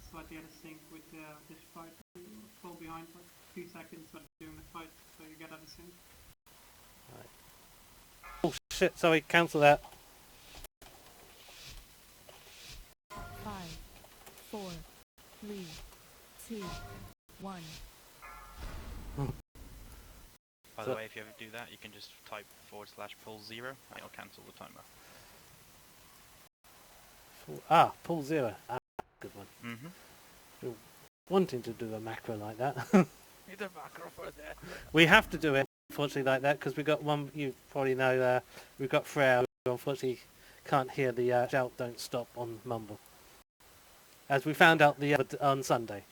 Slightly out of sync with this fight. You fall behind for 2 seconds when doing the fight, so you get out of sync. Right. Oh shit, sorry, cancel that. 5, 4, 3, 2, 1. By the way, if you ever do that, you can just type /pull 0 and it'll cancel the timer. Pull 0. Good one. Mm-hmm. Wanting to do a macro like that. Need a macro for that. We have to do it, unfortunately, like that, because we've got one, you probably know, we've got Freya, who unfortunately can't hear the shout don't stop on Mumble. As we found out on Sunday.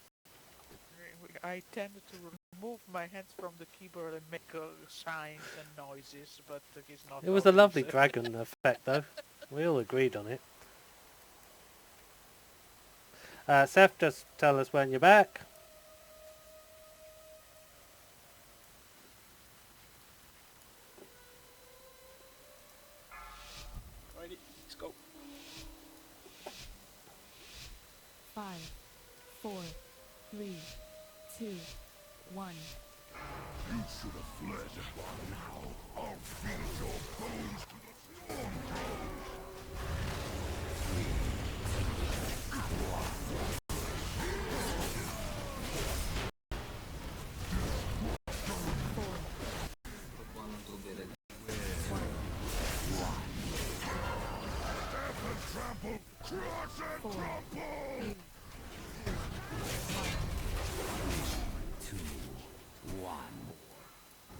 I tended to remove my hands from the keyboard and make signs and noises, but he's not. It was a lovely dragon effect, though. We all agreed on it. Seth, just tell us when you're back. Alrighty, let's go. 5, 4, 3, 2, 1. You should have fled. Now I'll feed your bones to the storm. Group 1 and 2, be ready. 4, 3, 2, 1.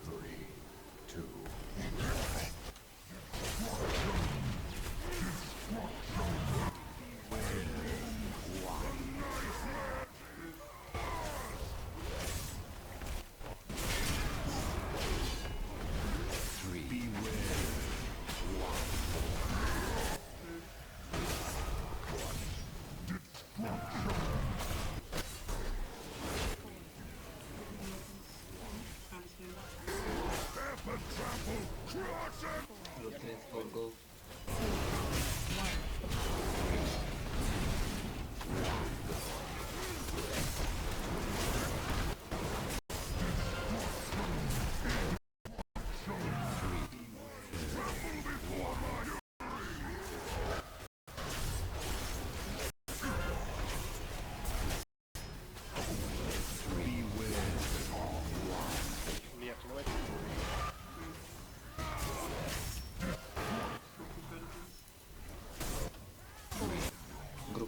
3, 2. Rotate for gold.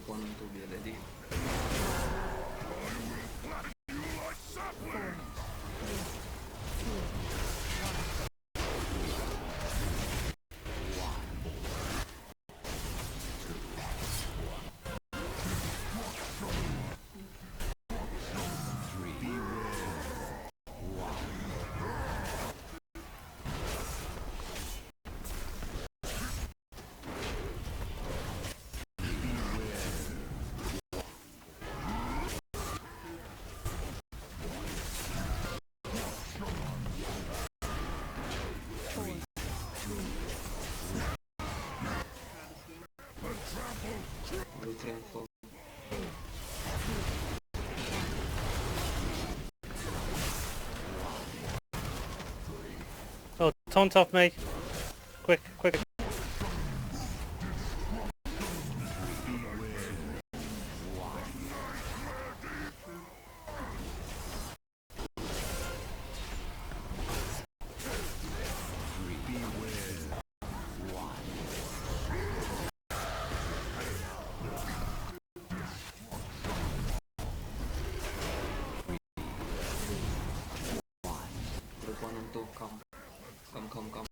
1 and 2 be ready. 4. Oh, taunt off me. Quick, quick. Group 1 and 2 come. Come.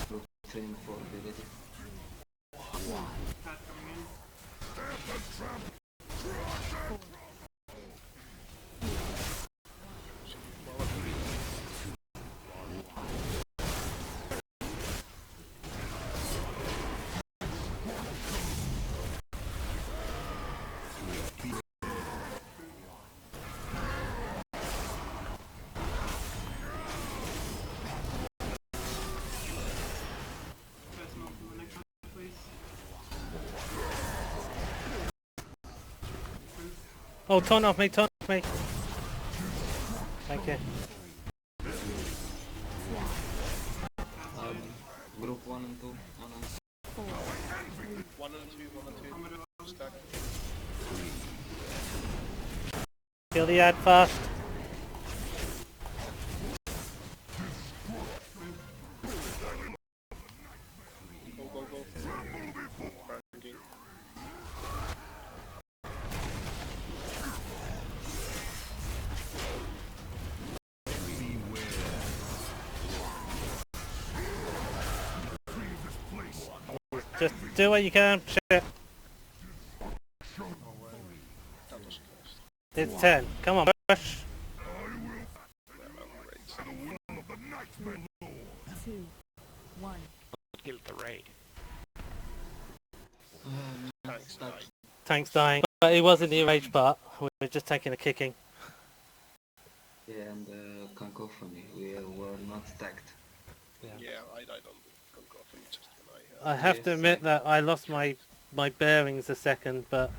Group 3 and 4 be ready. Oh, taunt off me, taunt off me. Thank you. Group 1 and 2. 1 and 4, 1 and 2. Stack. Kill the ad fast. Go. Ranking. Just do what you can. Shit. That was close. It's 10. Come on, push. 2, 1. Killed the raid. Tank's dying. But he was in the rage part. We're just taking a kicking. Yeah, and cacophony. We were not stacked. Yeah, I died on the cacophony just when I I have to admit that I lost my bearings a second, but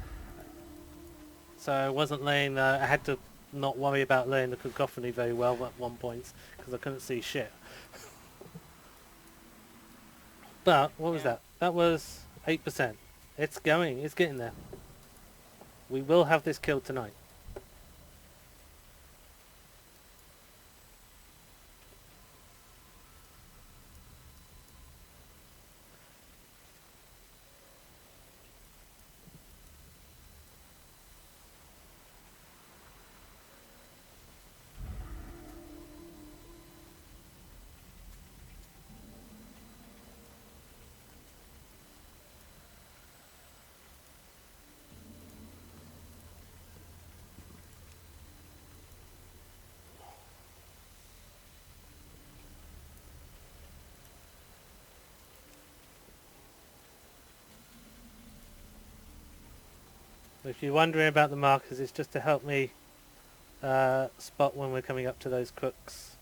so I wasn't laying. I had to not worry about laying the cacophony very well at one point because I couldn't see shit. But what was that? That was 8%. It's going. It's getting there. We will have this killed tonight. If you're wondering about the markers, it's just to help me spot when we're coming up to those crooks.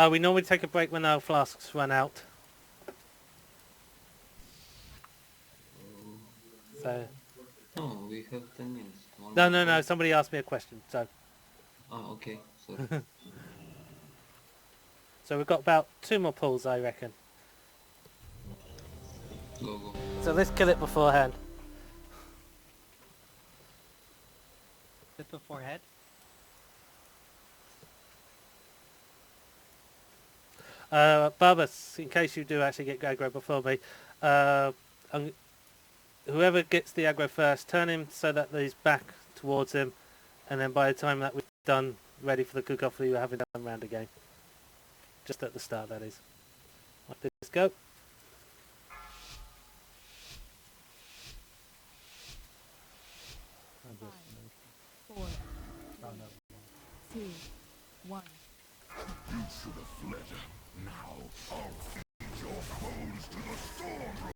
We normally take a break when our flasks run out. So. No, we have 10 minutes. No. Somebody asked me a question, so. Oh, okay. Sorry. So we've got about 2 more pulls, I reckon. Go. So let's kill it beforehand. Just beforehand? Barbas, in case you do actually get aggro before me, whoever gets the aggro first, turn him so that he's back towards him, and then by the time that we've done, ready for the cacophony, we're having done round again. Just at the start, that is. Let this go. Five, 4, 3, 2, 1. You should have fled. Now I'll feed your bones to the storm rose.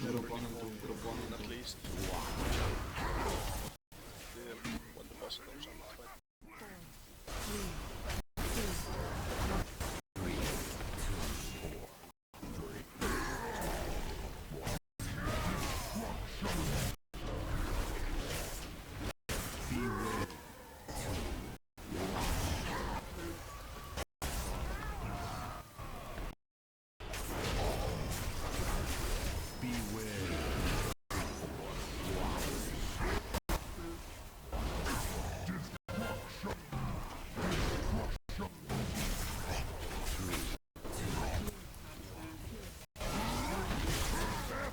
Group one at least. When the boss goes on that way.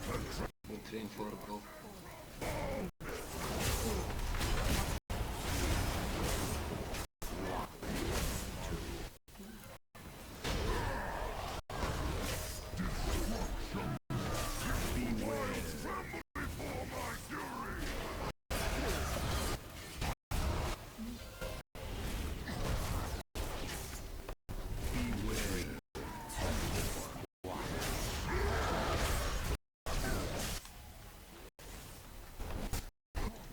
4, 3, 3 and 4 go.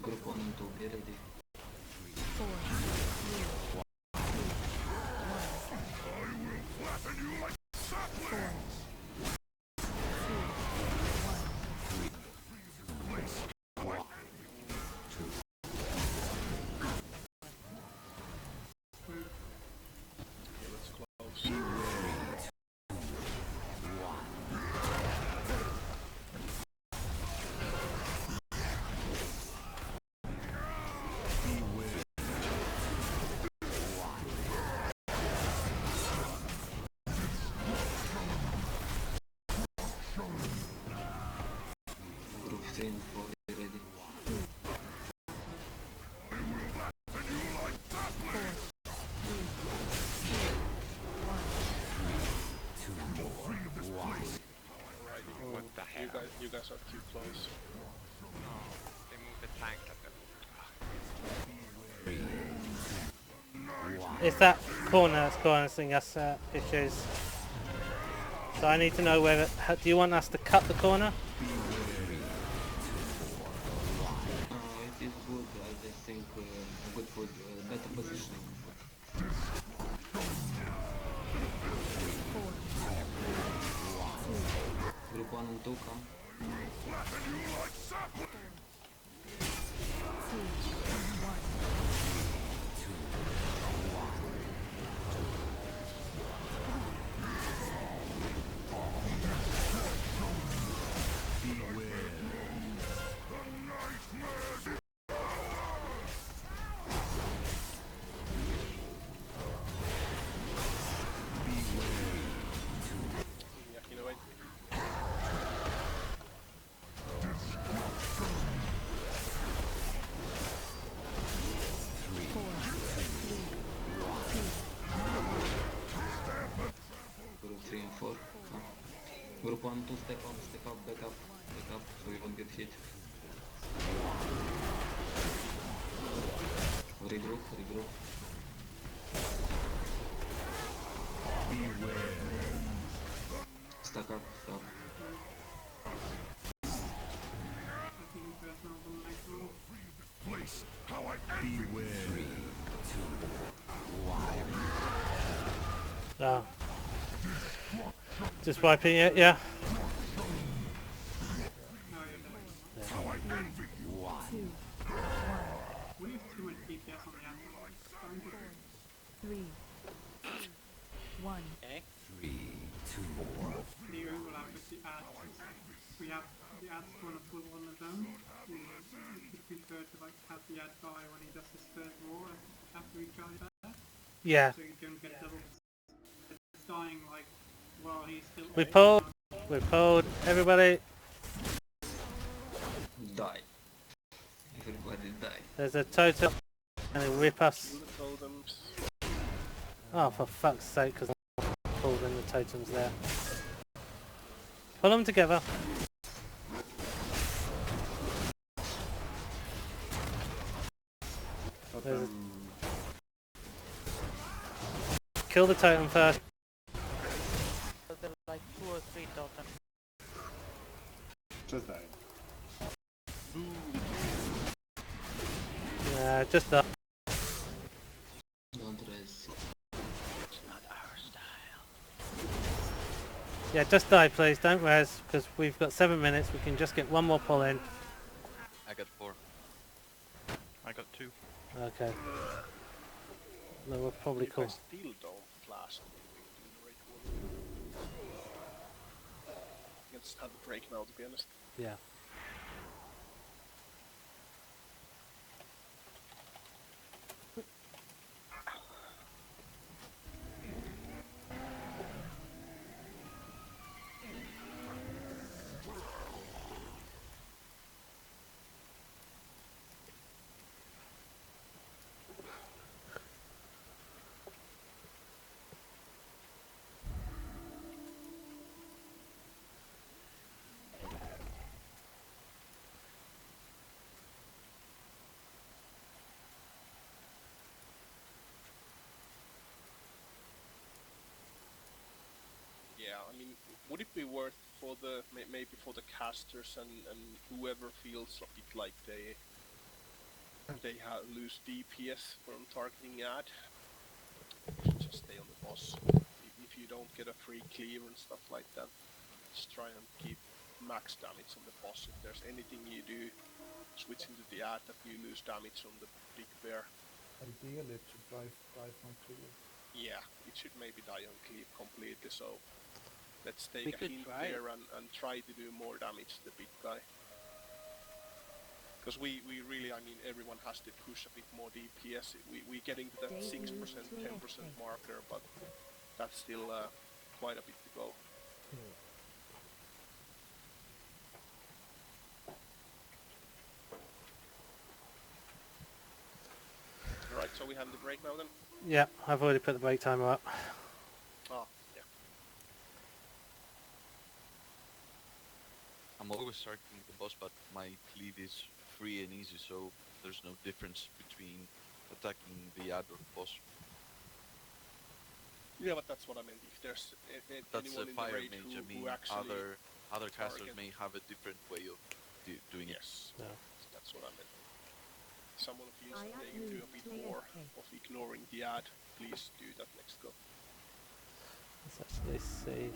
Group 1 and 2, be ready. 4, 3, 2, 1. 4, 2, 1. Let's close. Group 3 and 4, be ready. 4, 3, 2, 1. What the hell? You guys are too close. Oh, they moved the tank at the... It's that corner that's causing us issues. So I need to know whether... Do you want us to cut the corner? It is good, I think, good food, better positioning. Group 1 and 2 come. Yeah, you know what? Group 3 and 4. Group 1, 2, step up, back up, so you won't get hit. Regroup. Stack up. Place how I envy. No. Just wiping it, yeah. How I envy you. 2, 1. We have too much DPS on the outside. 3, 2, 1. Okay. The overlap with the ads. We have the ads going to full on his own. We would prefer to like have the ad guy when he does his first war after he tries that. Yeah. So you don't get double. It's dying like while he's still. We pulled. Everybody. Die. Everybody die. There's a totem. And they rip us. Totems. Oh, for fuck's sake, because I pulled in the totems there. Pull them together. Kill the totem first. So there are like 2 or 3 totems. Just die. Yeah, just that. Don't res. It's not our style. Yeah, just die, please. Don't res, because we've got 7 minutes. We can just get one more pull in. I got 4. I got 2. Okay. No, we're probably You cool. guys still don't flash in the right order. I just have a break now, to be honest. Yeah. Yeah, I mean, would it be worth for the maybe for the casters and whoever feels a bit like they lose DPS from targeting ad, just stay on the boss. If you don't get a free clear and stuff like that, just try and keep max damage on the boss. If there's anything you do switching to the ad that you lose damage on the big bear. Ideally it should die from clear. Yeah, it should maybe die on cleave completely, so let's take We a could hint try it. there and try to do more damage to the big guy. Because we really, I mean, everyone has to push a bit more DPS. We're getting to that 6%, 10% marker, but that's still quite a bit to go. Alright, so we have the break now then? Yeah, I've already put the break timer up. Oh, yeah. always targeting the boss, but my lead is free and easy, so there's no difference between attacking the ad or the boss. Yeah, but that's what I meant. If there's That's anyone a in the fire raid mage. I who mean, actually other casters target. may have a different way of doing it. Yes, Yeah. that's what I meant. Someone feels that they can do a bit more of ignoring the ad. Please do that next go. Let's actually see.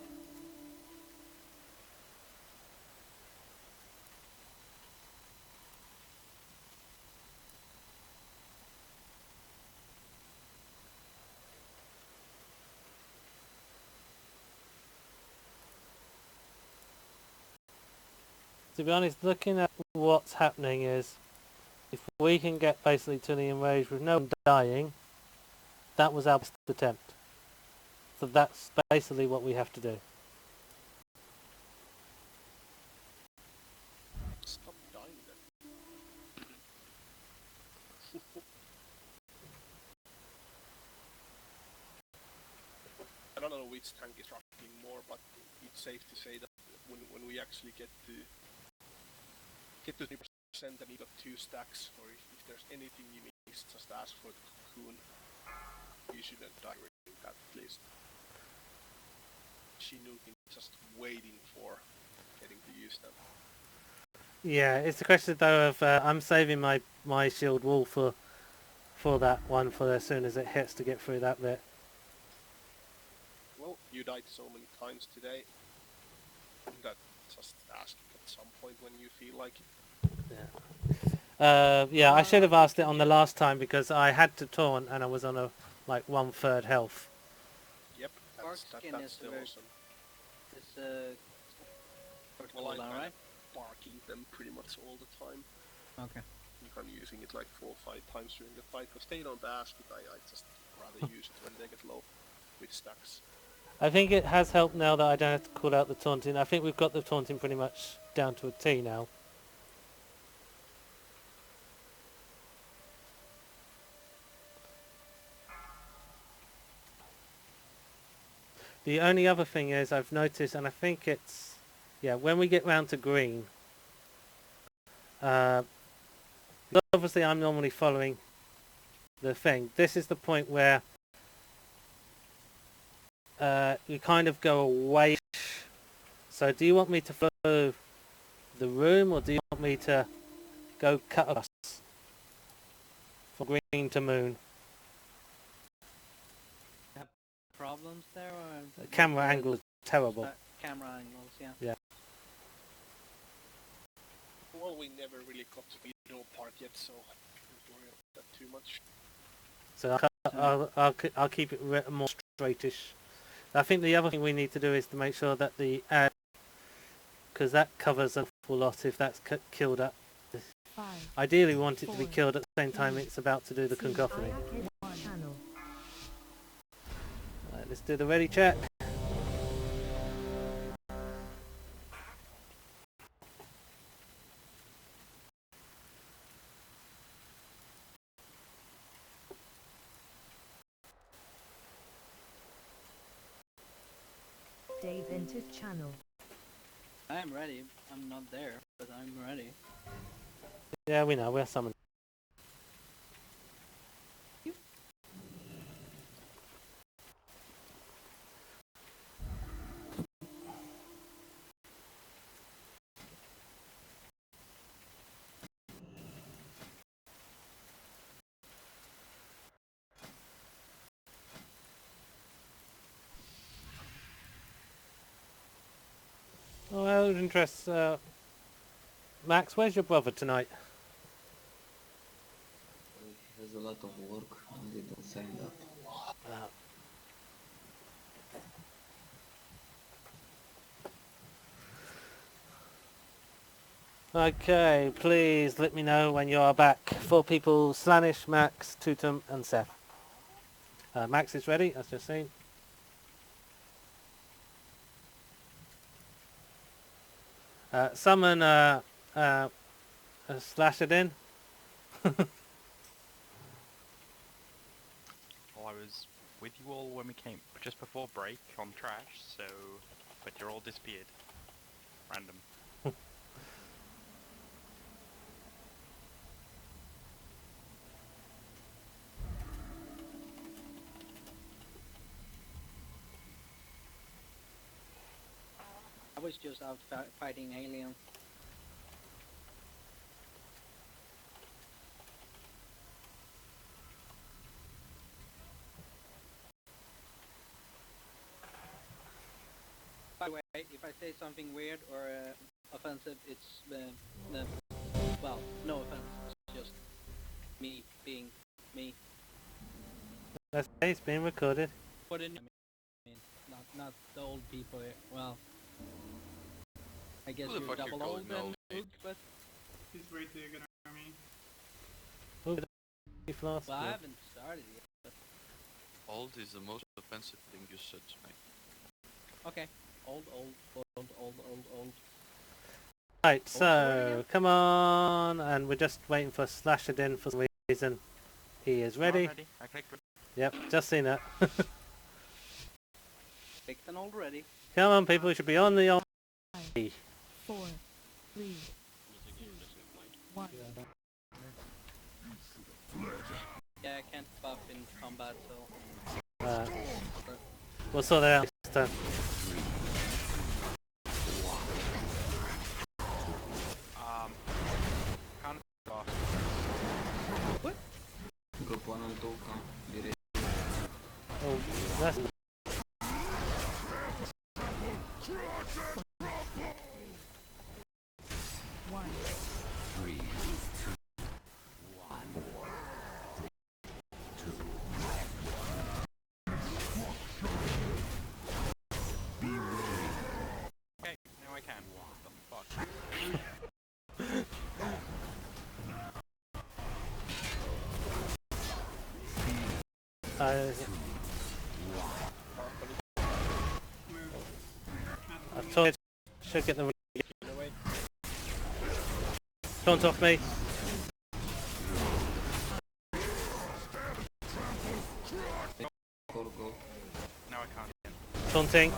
To be honest, looking at what's happening is, if we can get basically to the enrage with no one dying, that was our best attempt. So that's basically what we have to do. Stop dying then. I don't know which tank is struggling more, but it's safe to say that when we actually get to 3% and you got 2 stacks, or if there's anything you miss, just ask for the cocoon. You shouldn't die with that at least. Chinook just waiting for getting to use them. Yeah, it's a question though of I'm saving my shield wall for that one for as soon as it hits to get through that bit. Well, you died so many times today that just ask at some point when you feel like it. Yeah, I should have asked it on the last time because I had to taunt and I was on a like 1/3 health. Yep, that's is still very, awesome. It's Well, I'm cooldown, kind right? of barking them pretty much all the time. Okay. I'm using it like 4 or 5 times during the fight because they don't ask it. I just rather use it when they get low with stacks. I think it has helped now that I don't have to call out the taunting. I think we've got the taunting pretty much down to a T now. The only other thing is I've noticed, and I think it's, yeah, when we get round to green, obviously I'm normally following the thing. This is the point where you kind of go away. So do you want me to follow the room, or do you want me to go cut across from green to moon? Have problems there, or The camera angle is terrible. camera angles? Yeah. Yeah. Well, we never really got to the middle part yet, so don't worry about that too much. So I'll keep it more straightish. I think the other thing we need to do is to make sure that the ad, because that covers an awful lot if that's killed up. Ideally we want it to be killed at the same time it's about to do the cacophony. Right, let's do the ready check. Dave entered channel. I am ready. I'm not there, but I'm ready. Yeah, we know, we're summoned. Oh, that would interest. Max, where's your brother tonight? He has a lot of work and didn't sign up. Okay, please let me know when you are back. 4 people: Slanish, Max, Tutum, and Seth. Max is ready, as just seen. Summon Slash it in. Oh, I was with you all when we came just before break on trash, so but you're all disappeared. Random. I was just out fighting aliens. By the way, if I say something weird or offensive, it's well, no offense. It's just me being me. That's it's being recorded. What in I mean, not the old people here. Well, I guess Who the you're fuck double you're old calling then, old, Luke, but He's way too good at me. Oh, the flask. well, I haven't started yet. But Old is the most offensive thing you said to me. okay, old. Right, so come on, and we're just waiting for Slashed in for some reason. He is ready. Ready? I clicked. Yep, just seen that. Picked and already. Come on, people, we should be on the old. 5, 4, 3, 2, 1. Yeah, I can't buff in combat, so. We'll sort that out next time. Can't boss. Group 1 and 2 come. Direct. Oh, that's. One. Okay, now I can. What the fuck? I told you, should get the. Don't off me. Go. Now I can't. Taunting.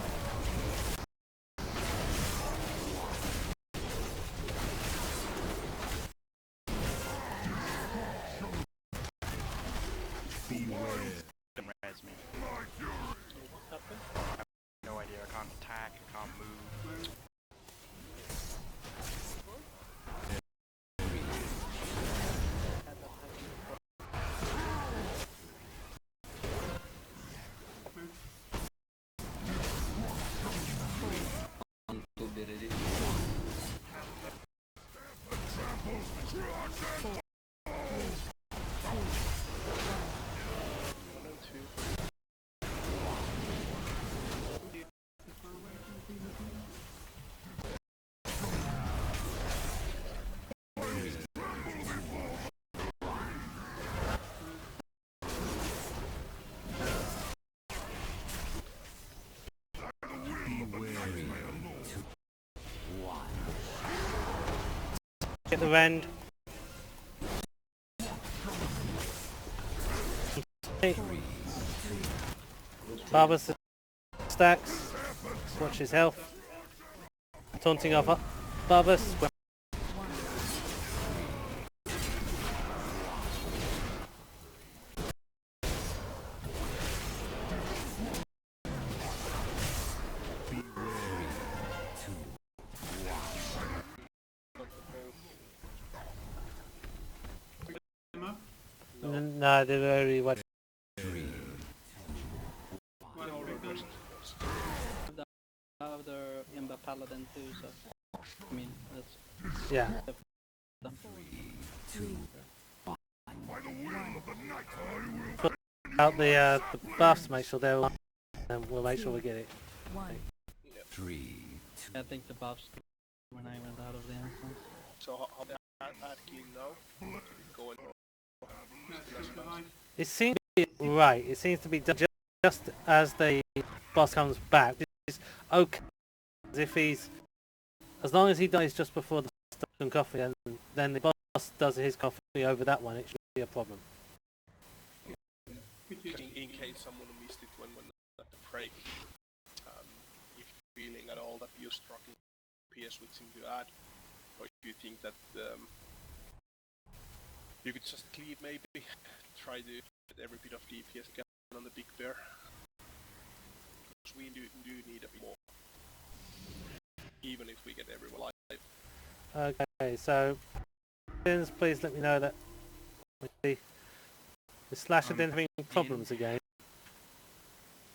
Don't res me. No idea. I can't attack. I can't move. One, two, be ready. Get the rend. Barber's stacks. Watch his health. Taunting off Barber's. No, they're very what. Other Imba Paladin too, so I mean that's Yeah. Put out the buffs, make sure they're on, and we'll make sure we get it. 1. I think the buffs when I went out of the instance. So how that key now? Going. It seems to be right. It seems to be done just as the boss comes back. It's okay. As if he's, as long as he dies just before the and coffee, and then the boss does his coffee over that one, it shouldn't be a problem. In case someone missed it when at the break, if you're feeling at all that you're struggling PS switching to add, or if you think that you could just cleave maybe, try to get every bit of DPS you can on the big bear. Because we do need a bit more. we get everyone alive. Okay, so please let me know that the Slasher didn't have any problems again.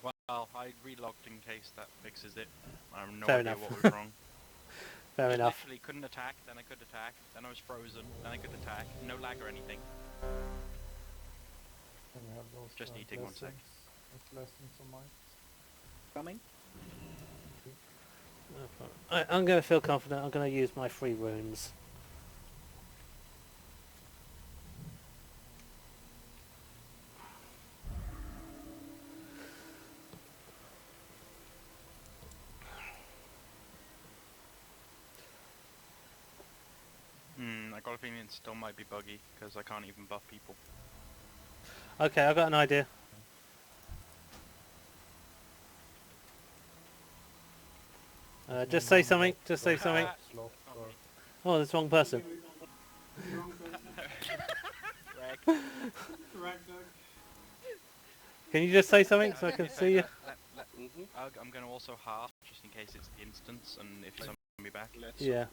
Well, I relogged in case that fixes it. I have no Fair idea enough. what was wrong. Fair Just enough. literally couldn't attack, then I could attack, then I was frozen, then I could attack, no lag or anything. Can we have those Just eating 1 sec. lessons on mine? Coming. I'm going to feel confident. I'm going to use my free runes. I got a feeling it still might be buggy, because I can't even buff people. Okay, I've got an idea. Just say something. Just say something. Oh, that's the wrong person. Can you just say something so I can see you? I'm going to also half, just in case it's the instance, and if you summon me back. Yeah.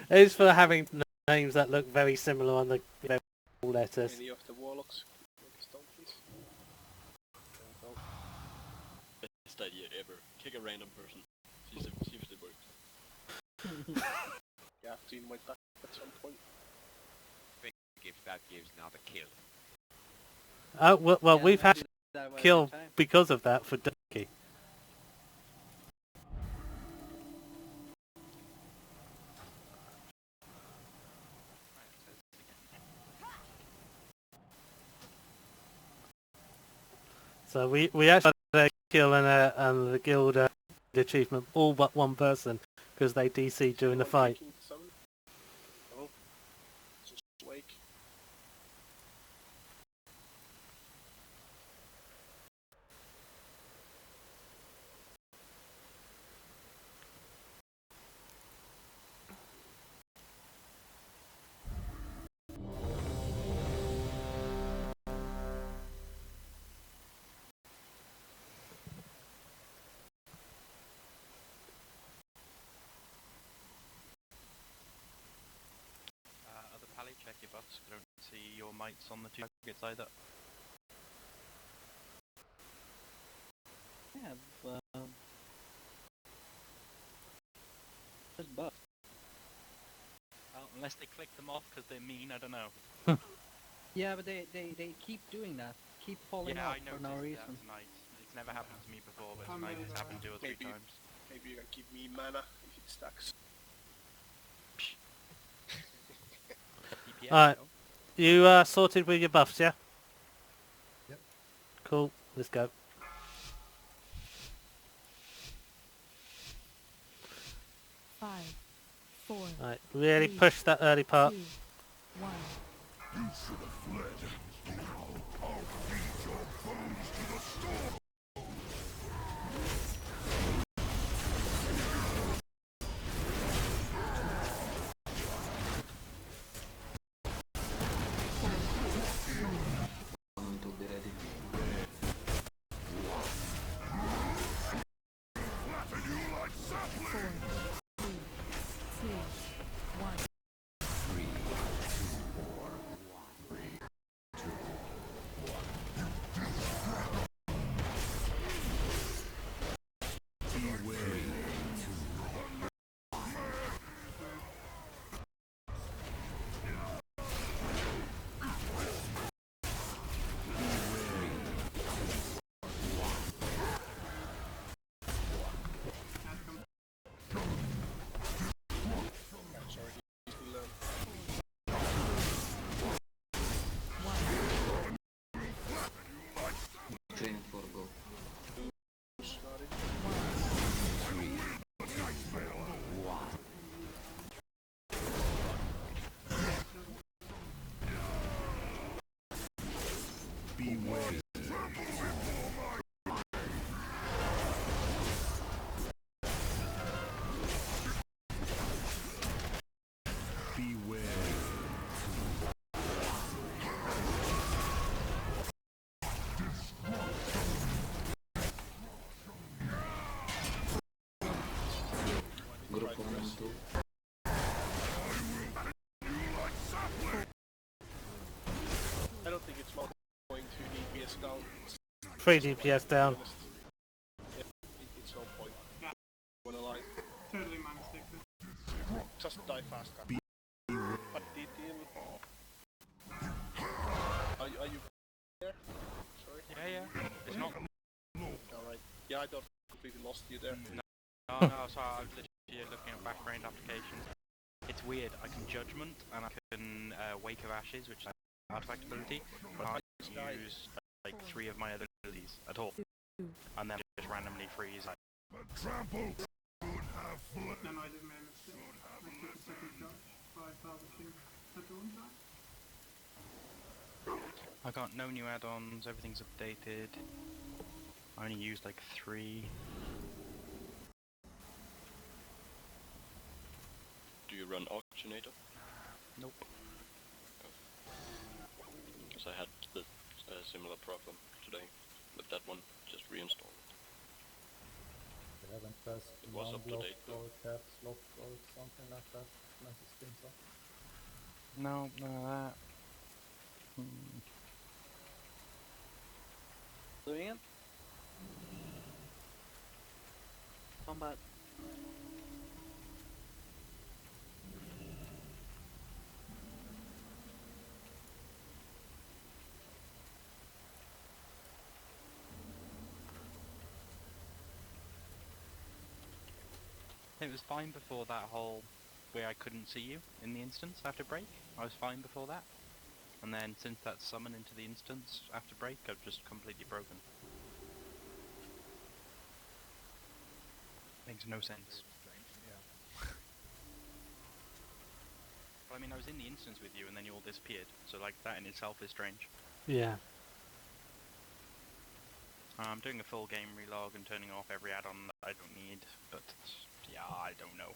It's for having names that look very similar on the letters. Any of the warlocks? Stone, please. Best idea ever. Kick a random person. See if it works. You have to invite that at some point. Think if that gives another kill. Well, Yeah, we've had do that one kill at a time. because of that for Ducky. So we actually had a kill and the guild achievement all but one person because they DC'd during the fight. Oh, just wake. Other pally, check your buffs. I don't see your mites on the two targets either. Yeah, just buff. Well, unless they click them off because they're mean, I don't know. Yeah, but they keep doing that. Keep falling Yeah, off I for noticed no that reason. tonight. It's never happened to me before, but tonight it's happened 2 or 3 times. Maybe you can give me mana if it stacks. DPS, Alright, no? you sorted with your buffs, yeah? Yep. Cool, let's go. Five, four, Alright, really 3, push that early part. 2, 1. To be ready. Four, three, two, one. Sorry, he's still Train for go. started. progress. I don't think it's worth going to DPS down. 3 DPS down. Yeah, it's no point. Wanna lie. Totally my mistake then. Just die fast, guys. But detail. Are you there? Sorry? Yeah. It's not... Alright. Yeah, I don't completely lost you there. No, sorry, I was literally looking at background applications. It's weird, I can Judgment, and I can Wake of Ashes, which is an artifact ability, but I can't use like 3 of my other abilities at all. And then just randomly freeze. Trample! No, I did my mistake. I took a second charge by publishing at the one time. I got no new add-ons, everything's updated. I only used like 3. Do you run Auctionator? Nope. Because I had the similar problem today with that one, just reinstall it. They haven't pressed It was up to non-block date though. or caps lock or something like that. Messes things up. No, none of that. Doing it? Combat. It was fine before that whole where I couldn't see you in the instance after break. I was fine before that. And then since that summon into the instance after break, I've just completely broken. Makes no sense. But I mean, I was in the instance with you and then you all disappeared, so like that in itself is strange. Yeah. I'm doing a full game relog and turning off every add-on that I don't need, but yeah, I don't know.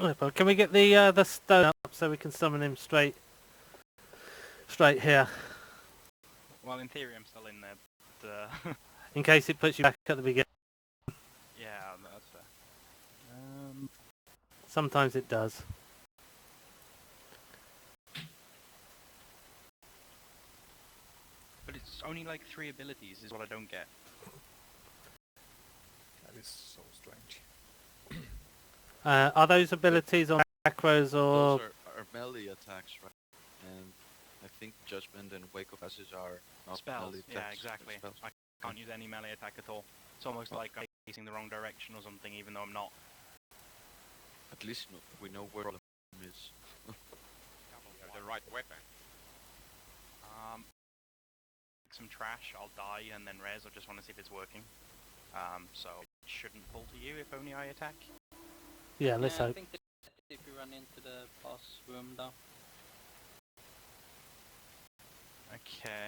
Right, but can we get the stone up so we can summon him straight here? Well, in theory I'm still in there, but In case it puts you back at the beginning. yeah, that's fair. Sometimes it does. But it's only like 3 abilities is what I don't get. That is so strange. Are those abilities on macros or... Those are melee attacks, right? And I think Judgment and Wake of Ashes are not Spells, melee attacks. yeah, exactly. Spells. I can't use any melee attack at all. It's almost like I'm facing the wrong direction or something, even though I'm not. At least we know where the problem is. The right weapon. Some trash, I'll die and then res. I just want to see if it's working. So it shouldn't pull to you if only I attack. Yeah, let's I hope. think that if you run into the boss room though. Okay.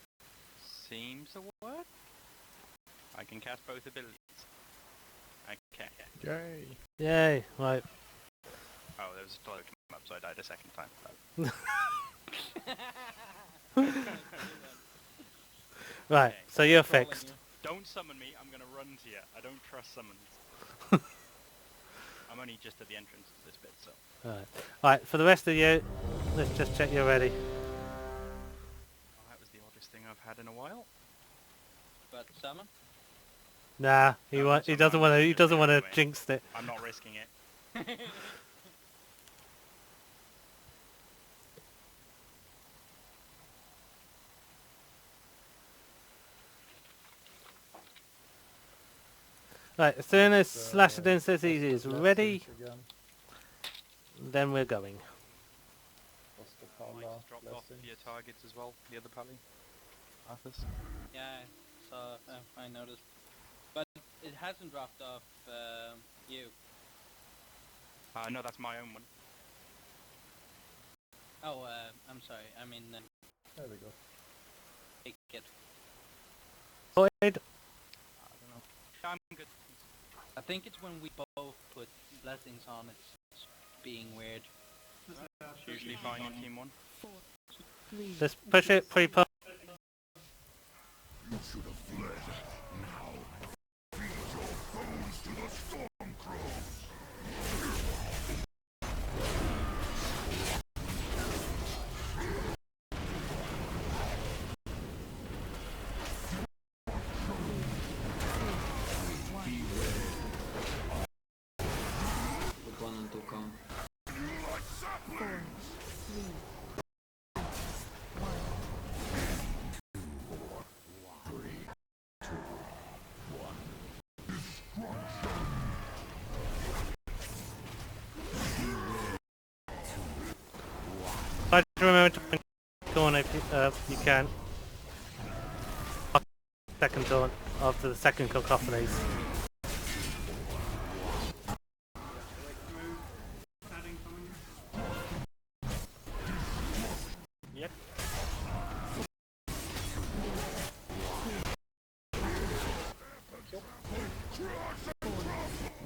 Seems to work. I can cast both abilities. Okay. Yay! Yay, right. Oh, there was a toilet come up, so I died a second time. Right, Okay. so you're Trolling fixed. you. Don't summon me, I'm gonna run to you. I don't trust summons. I'm only just at the entrance to this bit, so. Right, for the rest of you, let's just check you're ready. Oh, that was the oddest thing I've had in a while. But summon? Nah, he No, he doesn't want to. He doesn't want to anyway. jinx it. I'm not risking it. Right, as soon as Slashadin says he is ready, Again. then we're going. Was the Might Pala just drop off blessings. your targets as well, the other pally. Arthur's. Yeah, so I noticed. But it hasn't dropped off you. No, that's my own one. Oh, I'm sorry. I mean, There we go. take it. Void. I don't know. I'm good. I think it's when we both put blessings on it's being weird. It's usually fine in team 1. 4, 3, Let's push it. Pre-push. You should have fled. Now, feed your bones to the storm crows. You can. Second taunt after the second cacophonies. Adding something. Yep.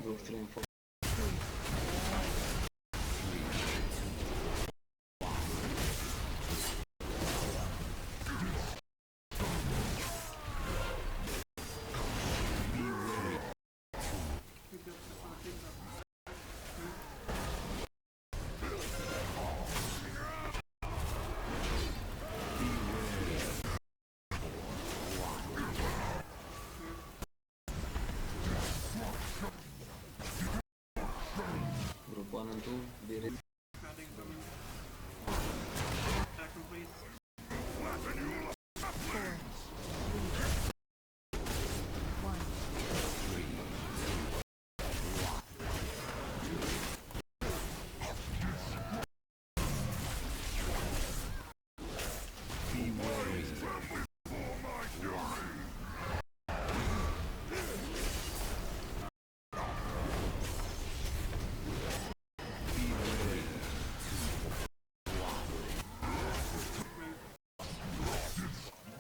Group 3 and 4. Group 1 and 2, be ready. Adding something. Attack complete.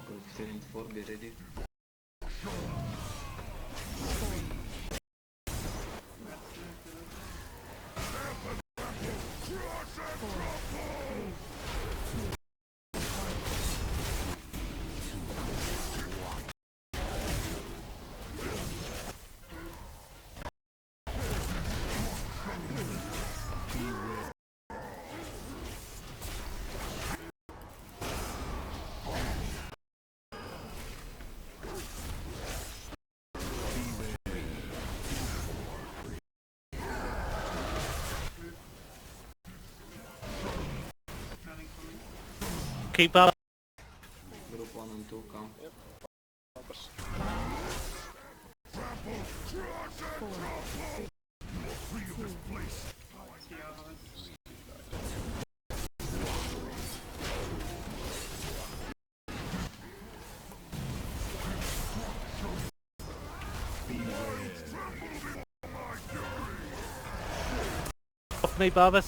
Group 3 and 4, be ready. Adding something. Keep up. Group 1 and 2, come. Focus. See others. Off me, Barbas.